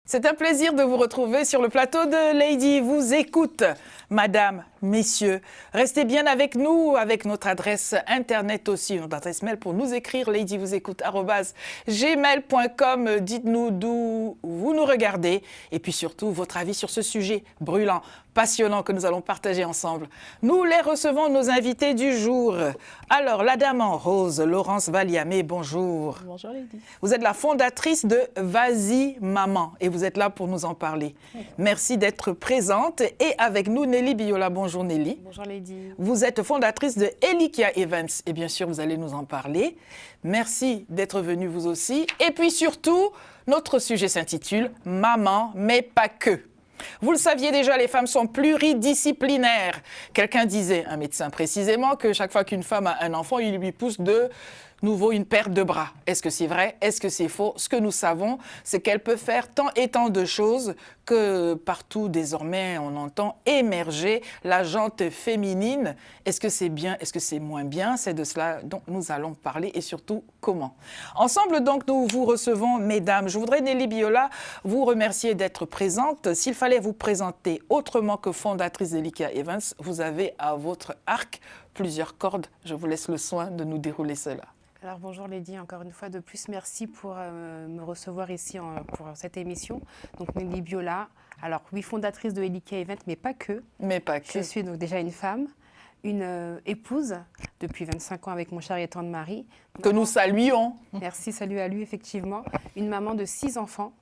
C'est un plaisir de vous retrouver sur le plateau de Lady vous écoute. Madame, messieurs, restez bien avec nous, avec notre adresse internet aussi, notre adresse mail pour nous écrire ladyvousécoute@gmail.com. Dites-nous d'où vous nous regardez et puis surtout votre avis sur ce sujet brûlant, passionnant que nous allons partager ensemble. Nous les recevons, nos invités du jour. Alors, la dame en rose, Laurence Valiamé, bonjour. Bonjour Lady. Vous êtes la fondatrice de Vas-y Maman et vous êtes là pour nous en parler. Merci d'être présente et avec nous Nelly Biola. Bonjour Nelly. Bonjour Lady. Vous êtes fondatrice de Elikia Events et bien sûr vous allez nous en parler. Merci d'être venue vous aussi. Et puis surtout, notre sujet s'intitule Maman, mais pas que. Vous le saviez déjà, les femmes sont pluridisciplinaires. Quelqu'un disait, un médecin précisément, que chaque fois qu'une femme a un enfant, il lui pousse de nouveau une paire de bras. Est-ce que c'est vrai? Est-ce que c'est faux? Ce que nous savons, c'est qu'elle peut faire tant et tant de choses que partout, désormais, on entend émerger la jante féminine. Est-ce que c'est bien? Est-ce que c'est moins bien? C'est de cela dont nous allons parler et surtout comment. Ensemble, donc, nous vous recevons, mesdames. Je voudrais, Nelly Biola, vous remercier d'être présente. S'il fallait vous présenter autrement que fondatrice d'Elikia Events, vous avez à votre arc plusieurs cordes. Je vous laisse le soin de nous dérouler cela. Alors bonjour Lady, encore une fois de plus, merci pour me recevoir ici pour cette émission. Donc Nelly Biola, alors oui, fondatrice de Elikia Event, mais pas que. Mais pas que. Je suis donc déjà une femme, une épouse depuis 25 ans avec mon cher et tendre mari. Que nous saluons. Merci, salut à lui effectivement. Une maman de 6 enfants,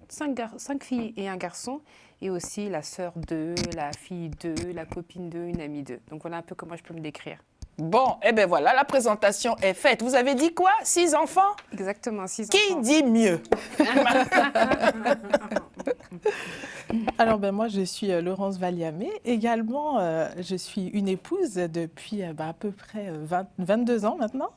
5 filles et un garçon. Et aussi la sœur d'eux, la fille d'eux, la copine d'eux, une amie d'eux. Donc voilà un peu comment je peux me décrire. Bon, eh bien voilà, la présentation est faite. Vous avez dit quoi? 6 enfants? Exactement, 6 Qui enfants. dit mieux? Alors moi je suis Laurence Valiamé. Également je suis une épouse depuis à peu près 22 ans maintenant.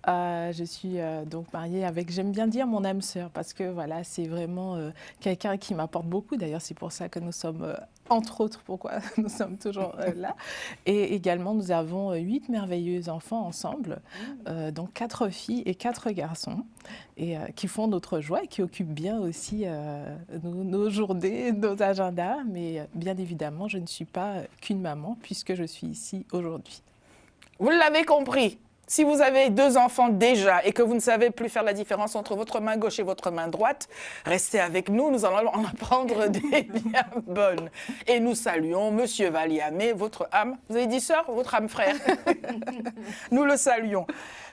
Je suis donc mariée avec, j'aime bien dire, mon âme sœur parce que voilà, c'est vraiment quelqu'un qui m'apporte beaucoup. D'ailleurs c'est pour ça que nous sommes entre autres pourquoi nous sommes toujours là. Et également nous avons 8 merveilleux enfants ensemble, donc 4 filles et 4 garçons, et qui font notre joie et qui occupent bien aussi nos journées, nos agendas. Mais bien évidemment, je ne suis pas qu'une maman puisque je suis ici aujourd'hui. Vous l'avez compris. Si vous avez 2 enfants déjà et que vous ne savez plus faire la différence entre votre main gauche et votre main droite, restez avec nous, nous allons en apprendre des bien bonnes. Et nous saluons Monsieur Valiamé, votre âme, vous avez dit sœur, votre âme frère. Nous le saluons.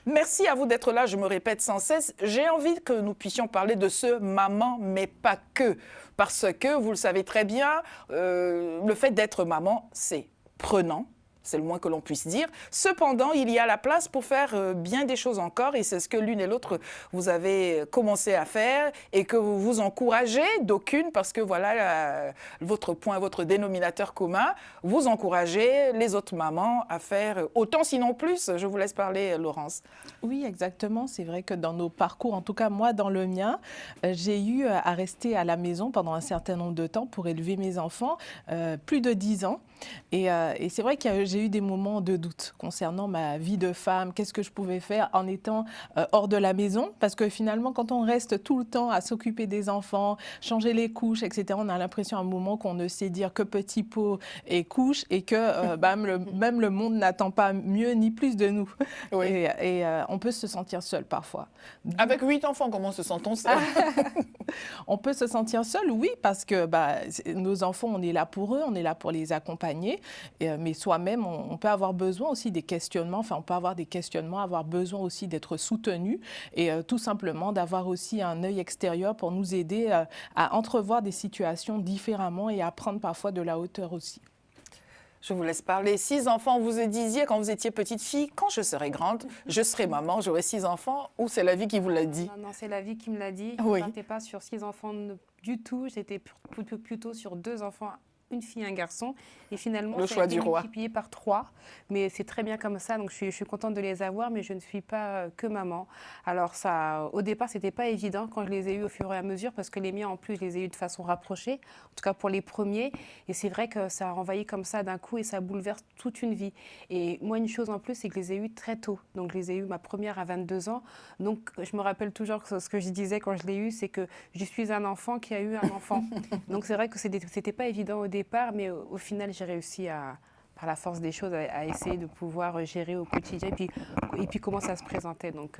Merci à vous d'être là, je me répète sans cesse. J'ai envie que nous puissions parler de ce maman, mais pas que. Parce que, vous le savez très bien, le fait d'être maman, c'est prenant. C'est le moins que l'on puisse dire. Cependant, il y a la place pour faire bien des choses encore et c'est ce que l'une et l'autre vous avez commencé à faire et que vous vous encouragez d'aucune parce que voilà votre point, votre dénominateur commun, vous encouragez les autres mamans à faire autant sinon plus. Je vous laisse parler, Laurence. Oui, exactement. C'est vrai que dans nos parcours, en tout cas moi dans le mien, j'ai eu à rester à la maison pendant un certain nombre de temps pour élever mes enfants, plus de 10 ans. Et c'est vrai que j'ai eu des moments de doute concernant ma vie de femme, qu'est-ce que je pouvais faire en étant hors de la maison, parce que finalement quand on reste tout le temps à s'occuper des enfants, changer les couches, etc., on a l'impression à un moment qu'on ne sait dire que petit pot et couche et que même le monde n'attend pas mieux ni plus de nous. Oui. Et on peut se sentir seul parfois. Avec 8 enfants, comment se sent-on seul? On peut se sentir seul, oui, parce que nos enfants, on est là pour eux, on est là pour les accompagner, mais soi-même, on peut avoir besoin aussi des questionnements, on peut avoir des questionnements, avoir besoin aussi d'être soutenu et tout simplement d'avoir aussi un œil extérieur pour nous aider à entrevoir des situations différemment et à prendre parfois de la hauteur aussi. Je vous laisse parler. 6 enfants, vous disiez quand vous étiez petite fille, quand je serai grande, je serai maman, j'aurai 6 enfants, ou c'est la vie qui vous l'a dit? Non, c'est la vie qui me l'a dit. Oui. Je ne partais pas sur 6 enfants du tout, j'étais plutôt sur 2 enfants une fille et un garçon. Et finalement, Le ça choix a été du roi. multiplié par 3. Mais c'est très bien comme ça. Donc, je suis contente de les avoir, mais je ne suis pas que maman. Alors, ça, au départ, c'était pas évident quand je les ai eus au fur et à mesure, parce que les miens, en plus, je les ai eus de façon rapprochée, en tout cas pour les premiers. Et c'est vrai que ça a envahi comme ça d'un coup et ça bouleverse toute une vie. Et moi, une chose en plus, c'est que je les ai eus très tôt. Donc, je les ai eus ma première à 22 ans. Donc, je me rappelle toujours que ce que je disais quand je l'ai eu, c'est que je suis un enfant qui a eu un enfant. Donc, c'est vrai que c'était pas évident au départ, mais au final, j'ai réussi par la force des choses, à essayer de pouvoir gérer au quotidien et puis comment ça se présentait. Donc,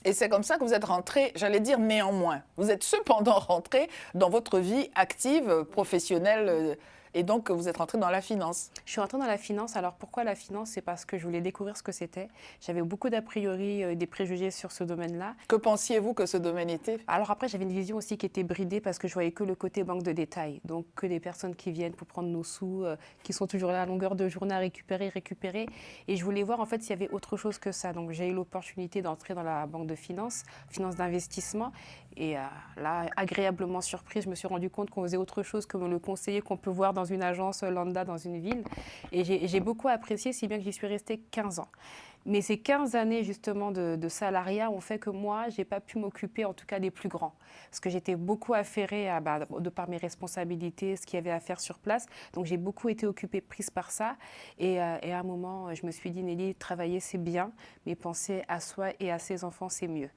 Et c'est comme ça que vous êtes rentré, j'allais dire néanmoins. Vous êtes cependant rentré dans votre vie active, professionnelle, et donc vous êtes rentré dans la finance. je suis rentrée dans la finance. Alors pourquoi la finance? C'est parce que je voulais découvrir ce que c'était. J'avais beaucoup d'a priori, des préjugés sur ce domaine-là. Que pensiez-vous que ce domaine était? Alors après, j'avais une vision aussi qui était bridée parce que je voyais que le côté banque de détail. Donc que des personnes qui viennent pour prendre nos sous, qui sont toujours là à longueur de journée à récupérer. Et je voulais voir en fait s'il y avait autre chose que ça. Donc j'ai eu l'opportunité d'entrer dans la banque de finance d'investissement. Et là, agréablement surprise, je me suis rendu compte qu'on faisait autre chose que le conseiller qu'on peut voir dans une agence lambda dans une ville. Et j'ai beaucoup apprécié, si bien que j'y suis restée 15 ans. Mais ces 15 années justement de salariat ont fait que moi, je n'ai pas pu m'occuper en tout cas des plus grands. Parce que j'étais beaucoup affairée de par mes responsabilités, ce qu'il y avait à faire sur place. Donc j'ai beaucoup été occupée, prise par ça. Et à un moment, je me suis dit, Nelly, travailler c'est bien, mais penser à soi et à ses enfants, c'est mieux.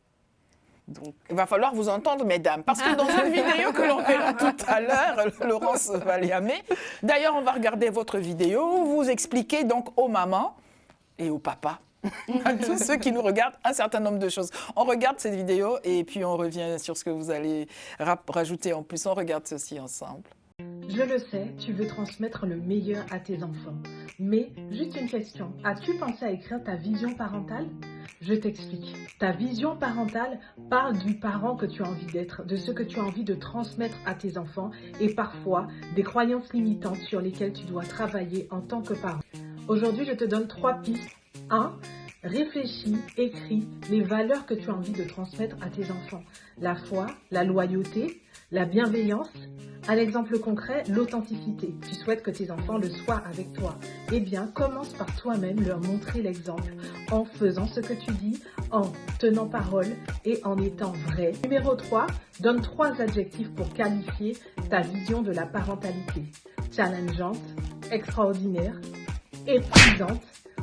Donc, Il va falloir vous entendre, mesdames, parce que dans une vidéo que l'on verra tout à l'heure, Laurence Valiamé, d'ailleurs, on va regarder votre vidéo où vous expliquez donc aux mamans et aux papas, à tous ceux qui nous regardent, un certain nombre de choses. On regarde cette vidéo et puis on revient sur ce que vous allez rajouter en plus. On regarde ceci ensemble. Je le sais, tu veux transmettre le meilleur à tes enfants. Mais, juste une question, as-tu pensé à écrire ta vision parentale? Je t'explique. Ta vision parentale parle du parent que tu as envie d'être, de ce que tu as envie de transmettre à tes enfants et parfois des croyances limitantes sur lesquelles tu dois travailler en tant que parent. Aujourd'hui, je te donne 3 pistes. 1. Réfléchis, écris les valeurs que tu as envie de transmettre à tes enfants. La foi, la loyauté, la bienveillance. Un exemple concret, l'authenticité. Tu souhaites que tes enfants le soient avec toi. Eh bien, commence par toi-même leur montrer l'exemple en faisant ce que tu dis, en tenant parole et en étant vrai. Numéro 3, donne 3 adjectifs pour qualifier ta vision de la parentalité. Challengeante, extraordinaire, épuisante.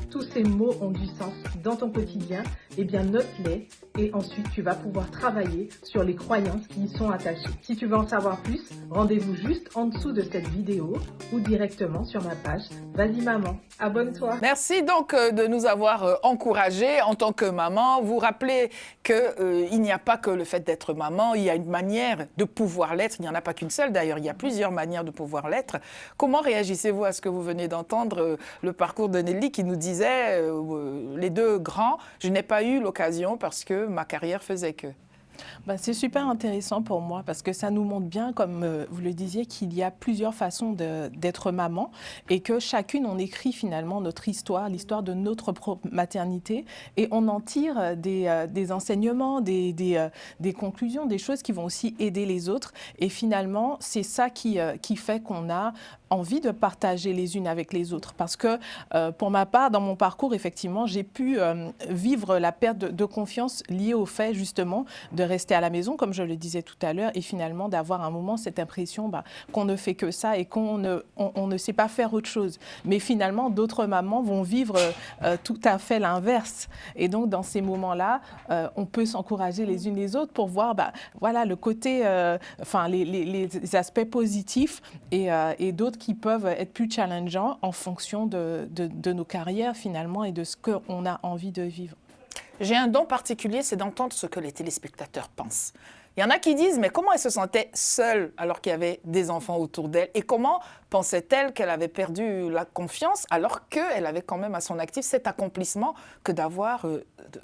Tous ces mots ont du sens dans ton quotidien, eh bien note-les et ensuite tu vas pouvoir travailler sur les croyances qui y sont attachées. Si tu veux en savoir plus, rendez-vous juste en dessous de cette vidéo ou directement sur ma page Vas-y maman, abonne-toi. Merci donc de nous avoir encouragés en tant que maman. Vous rappelez qu'il n'y a pas que le fait d'être maman, il y a une manière de pouvoir l'être. Il n'y en a pas qu'une seule d'ailleurs, il y a plusieurs manières de pouvoir l'être. Comment réagissez-vous à ce que vous venez d'entendre, le parcours de Nelly qui nous disait les 2 grands, je n'ai pas eu l'occasion parce que ma carrière faisait que. C'est super intéressant pour moi parce que ça nous montre bien, comme vous le disiez, qu'il y a plusieurs façons d'être maman et que chacune, on écrit finalement notre histoire, l'histoire de notre propre maternité et on en tire des enseignements, des conclusions, des choses qui vont aussi aider les autres. Et finalement, c'est ça qui fait qu'on a envie de partager les unes avec les autres. Parce que pour ma part, dans mon parcours, effectivement, j'ai pu vivre la perte de confiance liée au fait justement de rester à la maison, comme je le disais tout à l'heure, et finalement d'avoir un moment cette impression qu'on ne fait que ça et qu'on ne sait pas faire autre chose. Mais finalement, d'autres mamans vont vivre tout à fait l'inverse. Et donc, dans ces moments-là, on peut s'encourager les unes les autres pour voir voilà, le côté, les aspects positifs et d'autres qui peuvent être plus challengeants en fonction de nos carrières finalement et de ce qu'on a envie de vivre. J'ai un don particulier, c'est d'entendre ce que les téléspectateurs pensent. Il y en a qui disent, mais comment elle se sentait seule alors qu'il y avait des enfants autour d'elle? Et comment pensait-elle qu'elle avait perdu la confiance alors qu'elle avait quand même à son actif cet accomplissement que d'avoir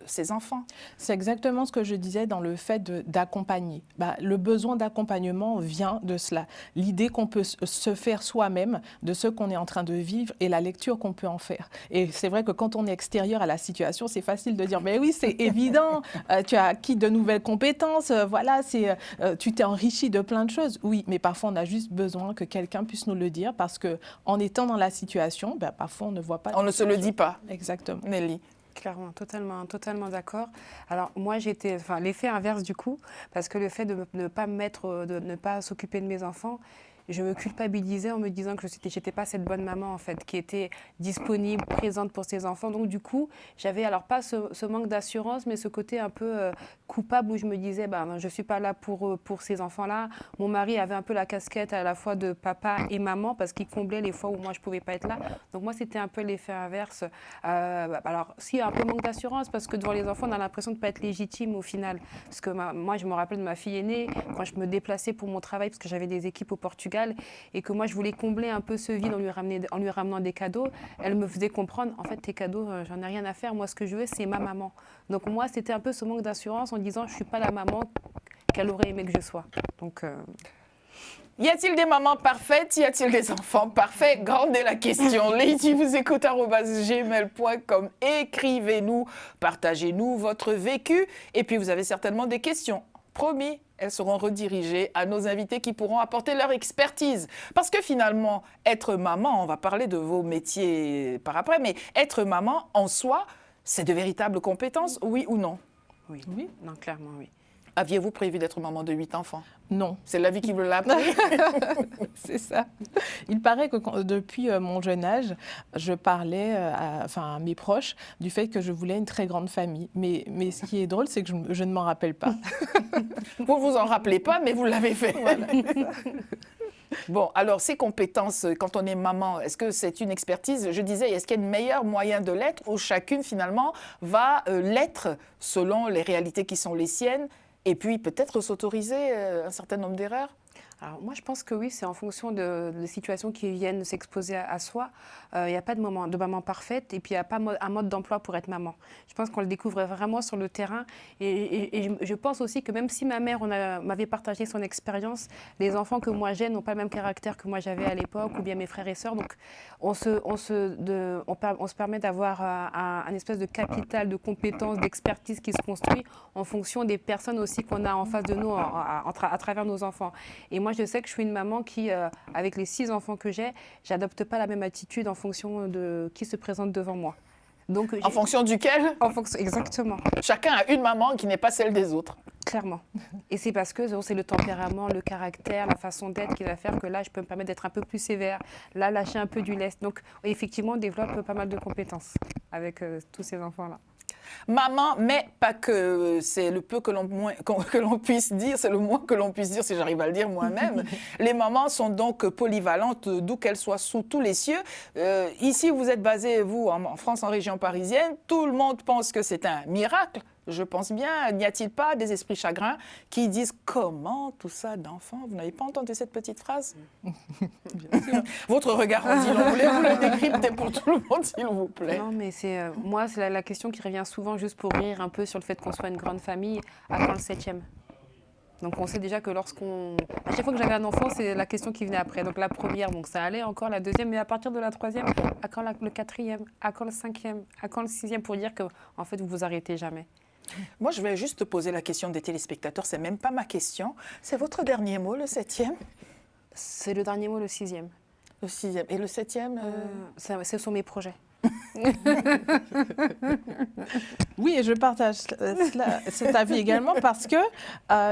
ses enfants? C'est exactement ce que je disais dans le fait d'accompagner. Le besoin d'accompagnement vient de cela. L'idée qu'on peut se faire soi-même de ce qu'on est en train de vivre et la lecture qu'on peut en faire. Et c'est vrai que quand on est extérieur à la situation, c'est facile de dire, mais oui, c'est évident, tu as acquis de nouvelles compétences, voilà, tu t'es enrichi de plein de choses. Oui, mais parfois on a juste besoin que quelqu'un puisse nous le dire dire parce que en étant dans la situation, ben, parfois on ne voit pas. On ne se le dit pas. Exactement. Nelly. Clairement, totalement d'accord. Alors moi j'étais, l'effet inverse du coup, parce que le fait de ne pas de ne pas s'occuper de mes enfants, je me culpabilisais en me disant que j'étais pas cette bonne maman en fait, qui était disponible, présente pour ses enfants. Donc du coup, j'avais alors pas ce manque d'assurance, mais ce côté un peu coupable où je me disais, je suis pas là pour ces enfants-là. Mon mari avait un peu la casquette à la fois de papa et maman parce qu'il comblait les fois où moi je pouvais pas être là. Donc moi c'était un peu l'effet inverse. Alors si un peu manque d'assurance parce que devant les enfants on a l'impression de pas être légitime au final. Parce que moi je me rappelle de ma fille aînée quand je me déplaçais pour mon travail parce que j'avais des équipes au Portugal. Et que moi, je voulais combler un peu ce vide en lui ramenant des cadeaux. Elle me faisait comprendre, en fait, tes cadeaux, j'en ai rien à faire. Moi, ce que je veux, c'est ma maman. Donc moi, c'était un peu ce manque d'assurance en disant, je ne suis pas la maman qu'elle aurait aimé que je sois. Donc... Y a-t-il des mamans parfaites? Y a-t-il des enfants parfaits? Grande est la question. Lady vous écoute @gmail.com. Écrivez-nous, partagez-nous votre vécu. Et puis, vous avez certainement des questions. Promis, elles seront redirigées à nos invités qui pourront apporter leur expertise. Parce que finalement, être maman, on va parler de vos métiers par après, mais être maman en soi, c'est de véritables compétences, oui ou non? Oui. Non, clairement, oui. Aviez-vous prévu d'être maman de 8 enfants? Non. C'est la vie qui vous l'a appris. C'est ça. Il paraît que depuis mon jeune âge, je parlais à mes proches du fait que je voulais une très grande famille. Mais ce qui est drôle, c'est que je ne m'en rappelle pas. Vous ne vous en rappelez pas, mais vous l'avez fait. Voilà. Bon, alors ces compétences, quand on est maman, est-ce que c'est une expertise? Je disais, est-ce qu'il y a un meilleur moyen de l'être où chacune finalement va l'être selon les réalités qui sont les siennes et puis peut-être s'autoriser un certain nombre d'erreurs? Alors moi, je pense que oui, c'est en fonction de situations qui viennent s'exposer à soi. Il n'y a pas de maman parfaite et puis il n'y a pas un mode d'emploi pour être maman. Je pense qu'on le découvre vraiment sur le terrain. Et je pense aussi que même si ma mère m'avait partagé son expérience, les enfants que moi j'ai n'ont pas le même caractère que moi j'avais à l'époque ou bien mes frères et sœurs. Donc on se permet d'avoir un espèce de capital de compétences, d'expertise qui se construit en fonction des personnes aussi qu'on a en face de nous à travers nos enfants. Et moi, je sais que je suis une maman qui, avec les 6 enfants que j'ai, j'adopte pas la même attitude en fonction de qui se présente devant moi. Donc, en fonction duquel? Exactement. Chacun a une maman qui n'est pas celle des autres. Clairement. Et c'est parce que c'est le tempérament, le caractère, la façon d'être qui va faire que là, je peux me permettre d'être un peu plus sévère, là, lâcher un peu du lest. Donc, effectivement, on développe pas mal de compétences avec tous ces enfants-là. Maman, mais pas que, c'est le peu que l'on puisse dire, c'est le moins que l'on puisse dire si j'arrive à le dire moi-même. Les mamans sont donc polyvalentes, d'où qu'elles soient sous tous les cieux. Ici, vous êtes basé, vous, en France, en région parisienne. Tout le monde pense que c'est un miracle. Je pense bien, n'y a-t-il pas des esprits chagrins qui disent comment tout ça d'enfants? Vous n'avez pas entendu cette petite phrase? Bien sûr. Votre regard en dit long. Voulez-vous le décrypter pour tout le monde, s'il vous plaît? Non, mais moi, c'est la question qui revient souvent, juste pour rire un peu sur le fait qu'on soit une grande famille. À quand le 7e? Donc on sait déjà que à chaque fois que j'avais un enfant, c'est la question qui venait après. Donc la première, donc ça allait encore, la deuxième, mais à partir de la 3e, à quand le 4e, à quand le 5e, à quand le 6e, pour dire que en fait vous vous arrêtez jamais. Moi, je vais juste te poser la question des téléspectateurs. C'est même pas ma question. C'est votre dernier mot, le 7e? C'est le dernier mot, le 6e. Le 6e. Et le 7e Ce sont mes projets. Oui, et je partage cet avis également parce que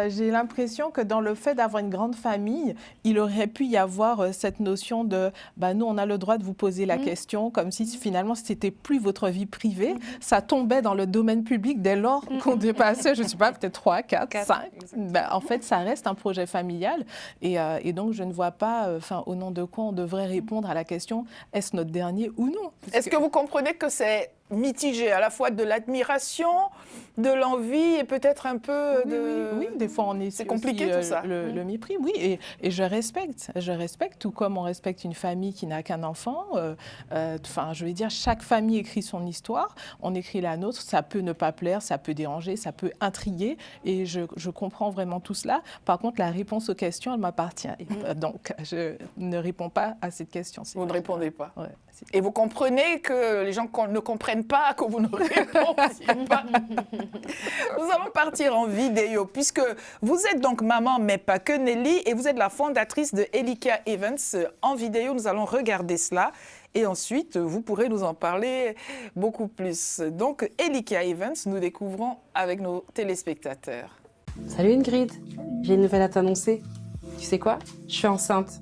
j'ai l'impression que dans le fait d'avoir une grande famille, il aurait pu y avoir cette notion de nous, on a le droit de vous poser la question, comme si finalement c'était plus votre vie privée. Ça tombait dans le domaine public dès lors qu'on dépassait, je ne sais pas, peut-être 3, 4, 5. En fait, ça reste un projet familial et donc je ne vois pas au nom de quoi on devrait répondre à la question est-ce notre dernier ou non? Est-ce que vous comprenez que c'est mitigé, à la fois de l'admiration, de l'envie et peut-être un peu de... Oui, des fois on est... C'est compliqué tout ça. Le mépris, oui, et je respecte, tout comme on respecte une famille qui n'a qu'un enfant. Je veux dire, chaque famille écrit son histoire, on écrit la nôtre, ça peut ne pas plaire, ça peut déranger, ça peut intriguer, et je comprends vraiment tout cela. Par contre, la réponse aux questions, elle m'appartient. Donc, je ne réponds pas à cette question. Vous ne répondez pas. Ouais, et vous comprenez que les gens ne comprennent comprennent pas, que vous ne répondiez pas. Nous allons partir en vidéo, puisque vous êtes donc maman, mais pas que Nelly, et vous êtes la fondatrice de Elikia Events. En vidéo, nous allons regarder cela. Et ensuite, vous pourrez nous en parler beaucoup plus. Donc, Elikia Events, nous découvrons avec nos téléspectateurs. Salut Ingrid, j'ai une nouvelle à t'annoncer. Tu sais quoi? Je suis enceinte.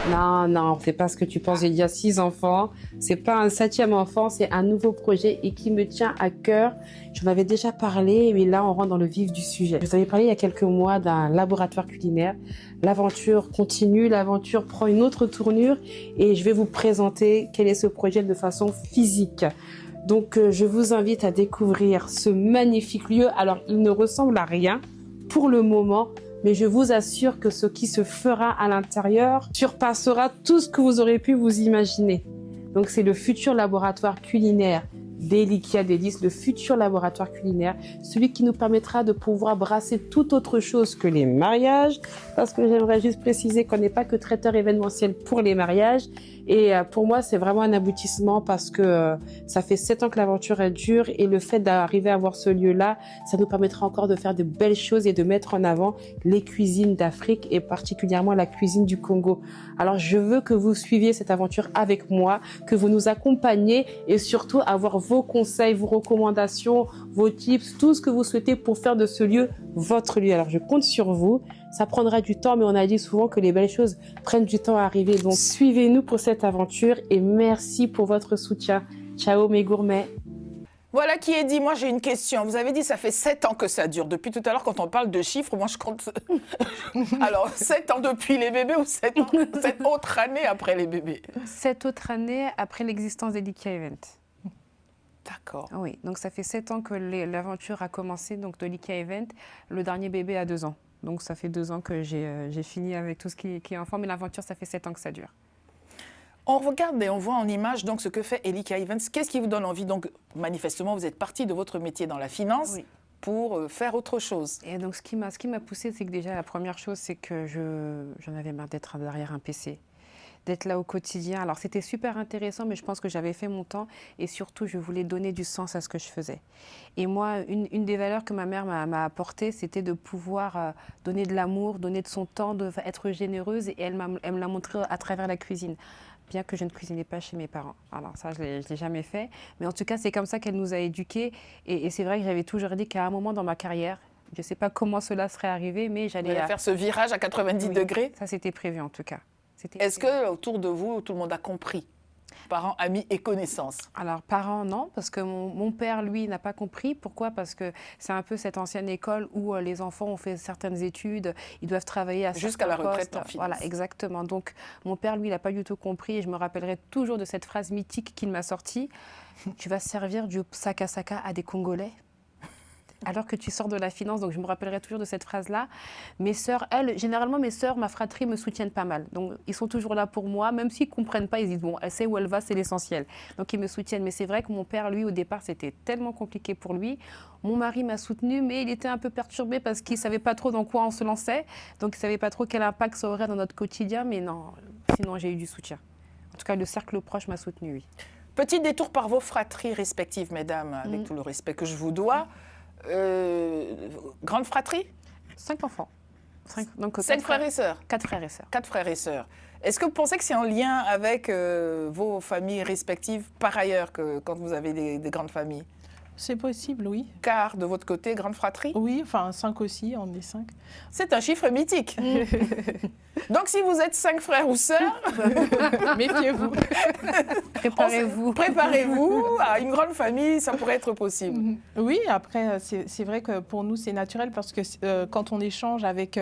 Non, c'est pas ce que tu penses. Il y a 6 enfants. C'est pas un 7e enfant, c'est un nouveau projet et qui me tient à cœur. J'en avais déjà parlé, mais là, on rentre dans le vif du sujet. Je vous avais parlé il y a quelques mois d'un laboratoire culinaire. L'aventure continue, l'aventure prend une autre tournure et je vais vous présenter quel est ce projet de façon physique. Donc, je vous invite à découvrir ce magnifique lieu. Alors, il ne ressemble à rien pour le moment, mais je vous assure que ce qui se fera à l'intérieur surpassera tout ce que vous aurez pu vous imaginer. Donc, c'est le futur laboratoire culinaire d'Elikia Délices, le futur laboratoire culinaire, celui qui nous permettra de pouvoir brasser tout autre chose que les mariages, parce que j'aimerais juste préciser qu'on n'est pas que traiteur événementiel pour les mariages. Et pour moi, c'est vraiment un aboutissement parce que ça fait 7 ans que l'aventure est dure et le fait d'arriver à avoir ce lieu-là, ça nous permettra encore de faire de belles choses et de mettre en avant les cuisines d'Afrique et particulièrement la cuisine du Congo. Alors, je veux que vous suiviez cette aventure avec moi, que vous nous accompagniez et surtout avoir vos conseils, vos recommandations, vos tips, tout ce que vous souhaitez pour faire de ce lieu votre lieu. Alors, je compte sur vous. Ça prendra du temps, mais on a dit souvent que les belles choses prennent du temps à arriver. Donc, suivez-nous pour cette aventure et merci pour votre soutien. Ciao mes gourmets. Voilà qui est dit. Moi, j'ai une question. Vous avez dit ça fait 7 ans que ça dure. Depuis tout à l'heure, quand on parle de chiffres, moi, je compte... Alors, 7 ans depuis les bébés ou 7 autres années après les bébés? 7 autres années après l'existence d'Elikia Events. D'accord. Oui, donc ça fait 7 ans que l'aventure a commencé, donc de Elikia Events. Le dernier bébé a 2 ans. Donc ça fait 2 ans que j'ai fini avec tout ce qui est enfant, mais l'aventure, ça fait 7 ans que ça dure. On regarde et on voit en image donc ce que fait Elikia Events. Qu'est-ce qui vous donne envie? Donc, manifestement, vous êtes parti de votre métier dans la finance pour faire autre chose. Et donc, ce qui m'a poussée, c'est que déjà, la première chose, c'est que j'en avais marre d'être derrière un PC, d'être là au quotidien. Alors, c'était super intéressant, mais je pense que j'avais fait mon temps et surtout, je voulais donner du sens à ce que je faisais. Et moi, une des valeurs que ma mère m'a apportées, c'était de pouvoir donner de l'amour, donner de son temps, être généreuse et elle me l'a montré à travers la cuisine. Bien que je ne cuisinais pas chez mes parents. Alors ça, je ne l'ai jamais fait. Mais en tout cas, c'est comme ça qu'elle nous a éduqués. Et c'est vrai que j'avais toujours dit qu'à un moment dans ma carrière, je ne sais pas comment cela serait arrivé, mais j'allais faire ce virage à 90 degrés. Ça, c'était prévu en tout cas. Est-ce que autour de vous, tout le monde a compris? Parents, amis et connaissances? Alors, parents, non, parce que mon père, lui, n'a pas compris. Pourquoi? Parce que c'est un peu cette ancienne école où les enfants ont fait certaines études, ils doivent travailler à jusqu'à la retraite en finance. Voilà, exactement. Donc, mon père, lui, il n'a pas du tout compris et je me rappellerai toujours de cette phrase mythique qu'il m'a sortie. Tu vas servir du saka à des Congolais alors que tu sors de la finance, donc je me rappellerai toujours de cette phrase-là. Mes sœurs, généralement, mes sœurs, ma fratrie me soutiennent pas mal. Donc, ils sont toujours là pour moi, même s'ils ne comprennent pas, ils disent, bon, elle sait où elle va, c'est l'essentiel. Donc, ils me soutiennent. Mais c'est vrai que mon père, lui, au départ, c'était tellement compliqué pour lui. Mon mari m'a soutenue, mais il était un peu perturbé parce qu'il ne savait pas trop dans quoi on se lançait. Donc, il ne savait pas trop quel impact ça aurait dans notre quotidien. Mais non, sinon, j'ai eu du soutien. En tout cas, le cercle proche m'a soutenue, oui. Petit détour par vos fratries respectives, mesdames, avec tout le respect que je vous dois. Grande fratrie? 5 enfants. 5 frères et sœurs? 4 frères et sœurs. 4 frères et sœurs. Est-ce que vous pensez que c'est en lien avec vos familles respectives par ailleurs que quand vous avez des grandes familles? C'est possible, oui. Car de votre côté, grande fratrie? Oui, enfin 5 aussi, on est 5. C'est un chiffre mythique. Donc si vous êtes 5 frères ou sœurs, méfiez-vous. Préparez-vous. Préparez-vous à une grande famille, ça pourrait être possible. Oui, après, c'est vrai que pour nous, c'est naturel parce que quand on échange avec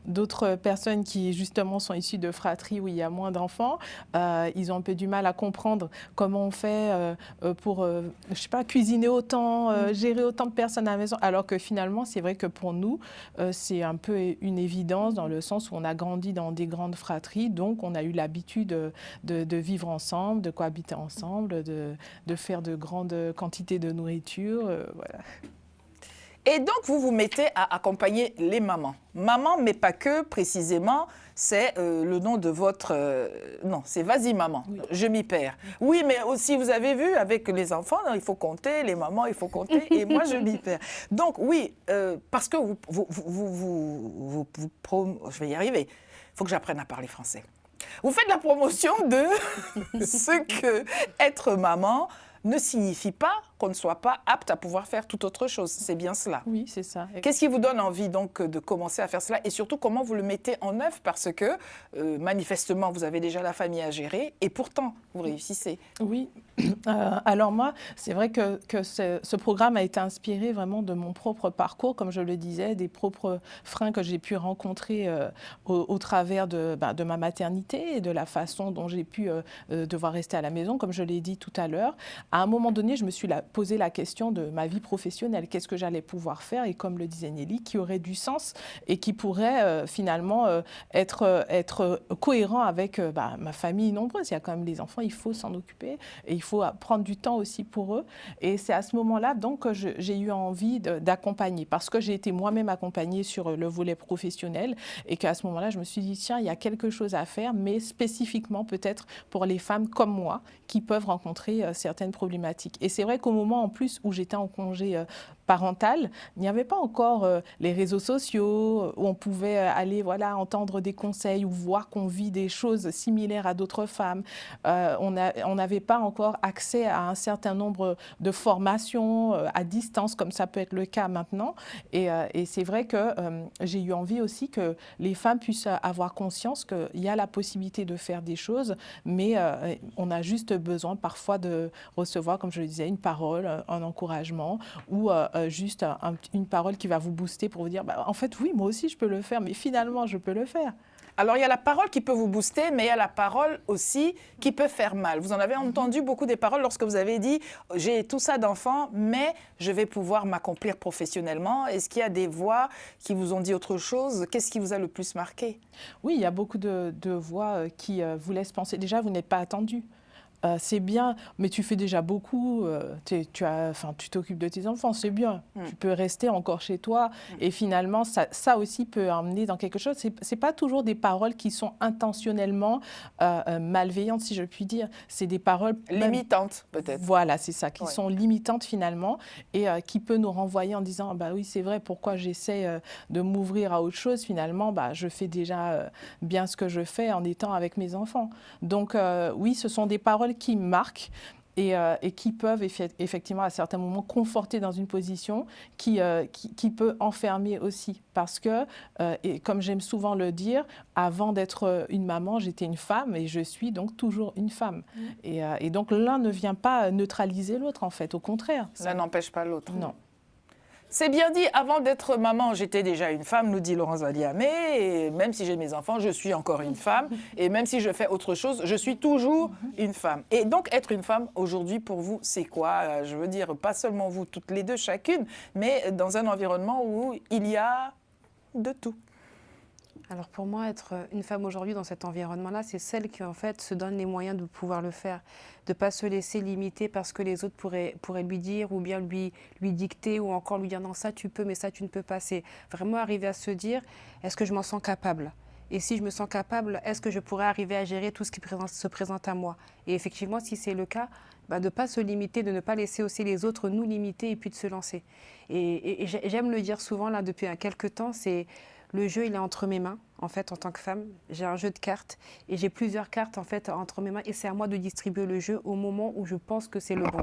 d'autres personnes qui, justement, sont issues de fratries où il y a moins d'enfants, ils ont un peu du mal à comprendre comment on fait pour, je sais pas, cuisiner autant, gérer autant de personnes à la maison, alors que finalement, c'est vrai que pour nous, c'est un peu une évidence dans le sens où on a grandi dans des grandes fratries, donc on a eu l'habitude de vivre ensemble, de cohabiter ensemble, de faire de grandes quantités de nourriture, voilà. Et donc, vous vous mettez à accompagner les mamans. Maman, mais pas que, précisément, c'est le nom de votre... non, c'est Vas-y Maman, Oui. je m'y perds. Oui, mais aussi, vous avez vu, avec les enfants, il faut compter, les mamans, il faut compter, et moi, je m'y perds. Donc, oui, parce que je vais y arriver. Il faut que j'apprenne à parler français. Vous faites la promotion de ce que être maman ne signifie pas qu'on ne soit pas apte à pouvoir faire toute autre chose. C'est bien cela. Oui, c'est ça. Qu'est-ce qui vous donne envie donc de commencer à faire cela et surtout comment vous le mettez en œuvre parce que manifestement vous avez déjà la famille à gérer et pourtant vous réussissez. Oui, alors moi, c'est vrai que ce programme a été inspiré vraiment de mon propre parcours, comme je le disais, des propres freins que j'ai pu rencontrer au travers de ma maternité et de la façon dont j'ai pu devoir rester à la maison, comme je l'ai dit tout à l'heure. À un moment donné, je me suis posé la question de ma vie professionnelle. Qu'est-ce que j'allais pouvoir faire? Et comme le disait Nelly, qui aurait du sens et qui pourrait finalement être cohérent avec ma famille nombreuse. Il y a quand même les enfants, il faut s'en occuper et il faut prendre du temps aussi pour eux. Et c'est à ce moment-là donc que j'ai eu envie d'accompagner parce que j'ai été moi-même accompagnée sur le volet professionnel et qu'à ce moment-là, je me suis dit, tiens, il y a quelque chose à faire, mais spécifiquement peut-être pour les femmes comme moi qui peuvent rencontrer certaines problématiques. Et c'est vrai qu'au moment en plus où j'étais en congé parental, il n'y avait pas encore les réseaux sociaux où on pouvait aller entendre des conseils ou voir qu'on vit des choses similaires à d'autres femmes. On n'avait pas encore accès à un certain nombre de formations à distance comme ça peut être le cas maintenant. Et c'est vrai que j'ai eu envie aussi que les femmes puissent avoir conscience qu'il y a la possibilité de faire des choses, mais on a juste besoin parfois de recevoir, comme je le disais, une parole, un encouragement ou juste une parole qui va vous booster pour vous dire en fait oui, moi aussi je peux le faire, mais finalement je peux le faire. Alors, il y a la parole qui peut vous booster, mais il y a la parole aussi qui peut faire mal. Vous en avez entendu beaucoup des paroles lorsque vous avez dit « j'ai tout ça d'enfant, mais je vais pouvoir m'accomplir professionnellement ». Est-ce qu'il y a des voix qui vous ont dit autre chose? Qu'est-ce qui vous a le plus marqué? Oui, il y a beaucoup de voix qui vous laissent penser. Déjà, vous n'êtes pas attendu. C'est bien, mais tu fais déjà beaucoup, tu t'occupes de tes enfants, c'est bien. Tu peux rester encore chez toi et finalement, ça aussi peut emmener dans quelque chose. C'est pas toujours des paroles qui sont intentionnellement malveillantes, si je puis dire. C'est des paroles... limitantes, peut-être. Voilà, c'est ça, qui sont limitantes finalement et qui peut nous renvoyer en disant « oui, c'est vrai, pourquoi j'essaie de m'ouvrir à autre chose? Finalement, je fais déjà bien ce que je fais en étant avec mes enfants. » Donc oui, ce sont des paroles qui marquent et qui peuvent effectivement à certains moments conforter dans une position qui peut enfermer aussi. Parce que, et comme j'aime souvent le dire, avant d'être une maman, j'étais une femme et je suis donc toujours une femme. Et donc l'un ne vient pas neutraliser l'autre en fait, au contraire. L'un n'empêche pas l'autre. Non. C'est bien dit, avant d'être maman, j'étais déjà une femme, nous dit Laurence Valiamé, et même si j'ai mes enfants, je suis encore une femme, et même si je fais autre chose, je suis toujours une femme. Et donc, être une femme, aujourd'hui, pour vous, c'est quoi? Je veux dire, pas seulement vous, toutes les deux, chacune, mais dans un environnement où il y a de tout. Alors pour moi, être une femme aujourd'hui dans cet environnement-là, c'est celle qui en fait se donne les moyens de pouvoir le faire, de ne pas se laisser limiter parce que les autres pourraient lui dire ou bien lui dicter ou encore lui dire non ça tu peux mais ça tu ne peux pas. C'est vraiment arriver à se dire est-ce que je m'en sens capable? Et si je me sens capable, est-ce que je pourrais arriver à gérer tout ce qui se présente à moi? Et effectivement, si c'est le cas, de ne pas se limiter, de ne pas laisser aussi les autres nous limiter et puis de se lancer. Et j'aime le dire souvent là depuis quelques temps, c'est le jeu, il est entre mes mains, en fait, en tant que femme. J'ai un jeu de cartes et j'ai plusieurs cartes, en fait, entre mes mains. Et c'est à moi de distribuer le jeu au moment où je pense que c'est le bon.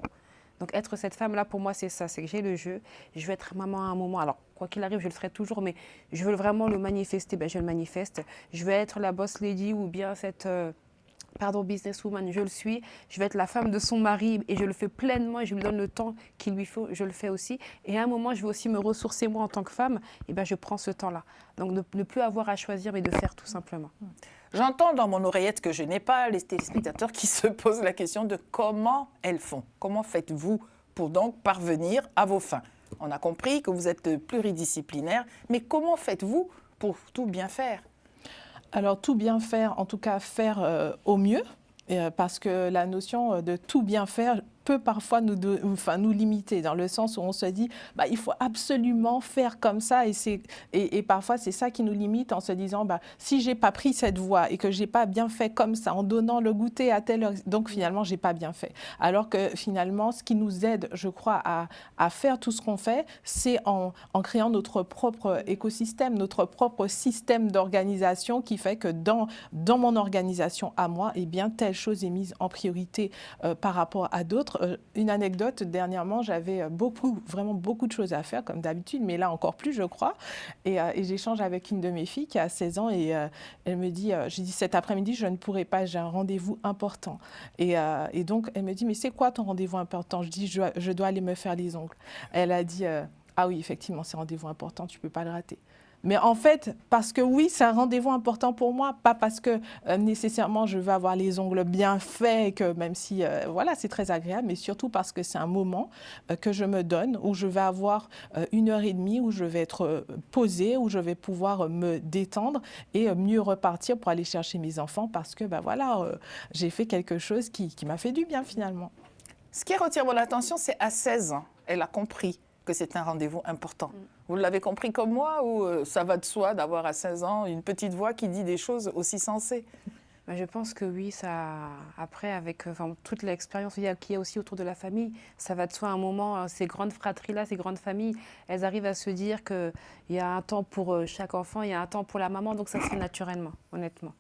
Donc, être cette femme-là, pour moi, c'est ça. C'est que j'ai le jeu. Je veux être maman à un moment. Alors, quoi qu'il arrive, je le ferai toujours, mais je veux vraiment le manifester. Je le manifeste. Je veux être la boss lady ou bien cette... businesswoman, je le suis, je vais être la femme de son mari et je le fais pleinement et je lui donne le temps qu'il lui faut, je le fais aussi. Et à un moment, je veux aussi me ressourcer moi en tant que femme, et je prends ce temps-là. Donc ne plus avoir à choisir, mais de faire tout simplement. J'entends dans mon oreillette que je n'ai pas les téléspectateurs qui se posent la question de comment elles font. Comment faites-vous pour donc parvenir à vos fins? On a compris que vous êtes pluridisciplinaire, mais comment faites-vous pour tout bien faire? Alors, tout bien faire, en tout cas faire au mieux, parce que la notion de tout bien faire, peut parfois nous limiter, dans le sens où on se dit bah, il faut absolument faire comme ça, et parfois c'est ça qui nous limite, en se disant bah, si j'ai pas pris cette voie et que j'ai pas bien fait comme ça, en donnant le goûter à telle heure, donc finalement j'ai pas bien fait. Alors que finalement ce qui nous aide, je crois, à faire tout ce qu'on fait, c'est en créant notre propre écosystème, notre propre système d'organisation qui fait que dans mon organisation à moi, eh bien telle chose est mise en priorité par rapport à d'autres. Une anecdote, dernièrement, j'avais vraiment beaucoup de choses à faire, comme d'habitude, mais là encore plus, je crois. Et j'échange avec une de mes filles qui a 16 ans et elle me dit, j'ai dit cet après-midi, je ne pourrai pas, j'ai un rendez-vous important. Et donc, elle me dit, mais c'est quoi ton rendez-vous important? Je dis, je dois aller me faire les ongles. Elle a dit, ah oui, effectivement, c'est un rendez-vous important, tu ne peux pas le rater. Mais en fait, parce que oui, c'est un rendez-vous important pour moi, pas parce que nécessairement je veux avoir les ongles bien faits, que même si voilà, c'est très agréable, mais surtout parce que c'est un moment que je me donne, où je vais avoir 1h30, où je vais être posée, où je vais pouvoir me détendre et mieux repartir pour aller chercher mes enfants, parce que bah, voilà, j'ai fait quelque chose qui m'a fait du bien finalement. Ce qui retient mon attention, c'est à 16 ans, elle a compris que c'est un rendez-vous important. Vous l'avez compris comme moi, ou ça va de soi d'avoir à 16 ans une petite voix qui dit des choses aussi sensées? Je pense que oui, ça, après, avec toute l'expérience qu'il y a aussi autour de la famille, ça va de soi à un moment, ces grandes fratries-là, ces grandes familles, elles arrivent à se dire qu'il y a un temps pour chaque enfant, il y a un temps pour la maman, donc ça se fait naturellement, honnêtement.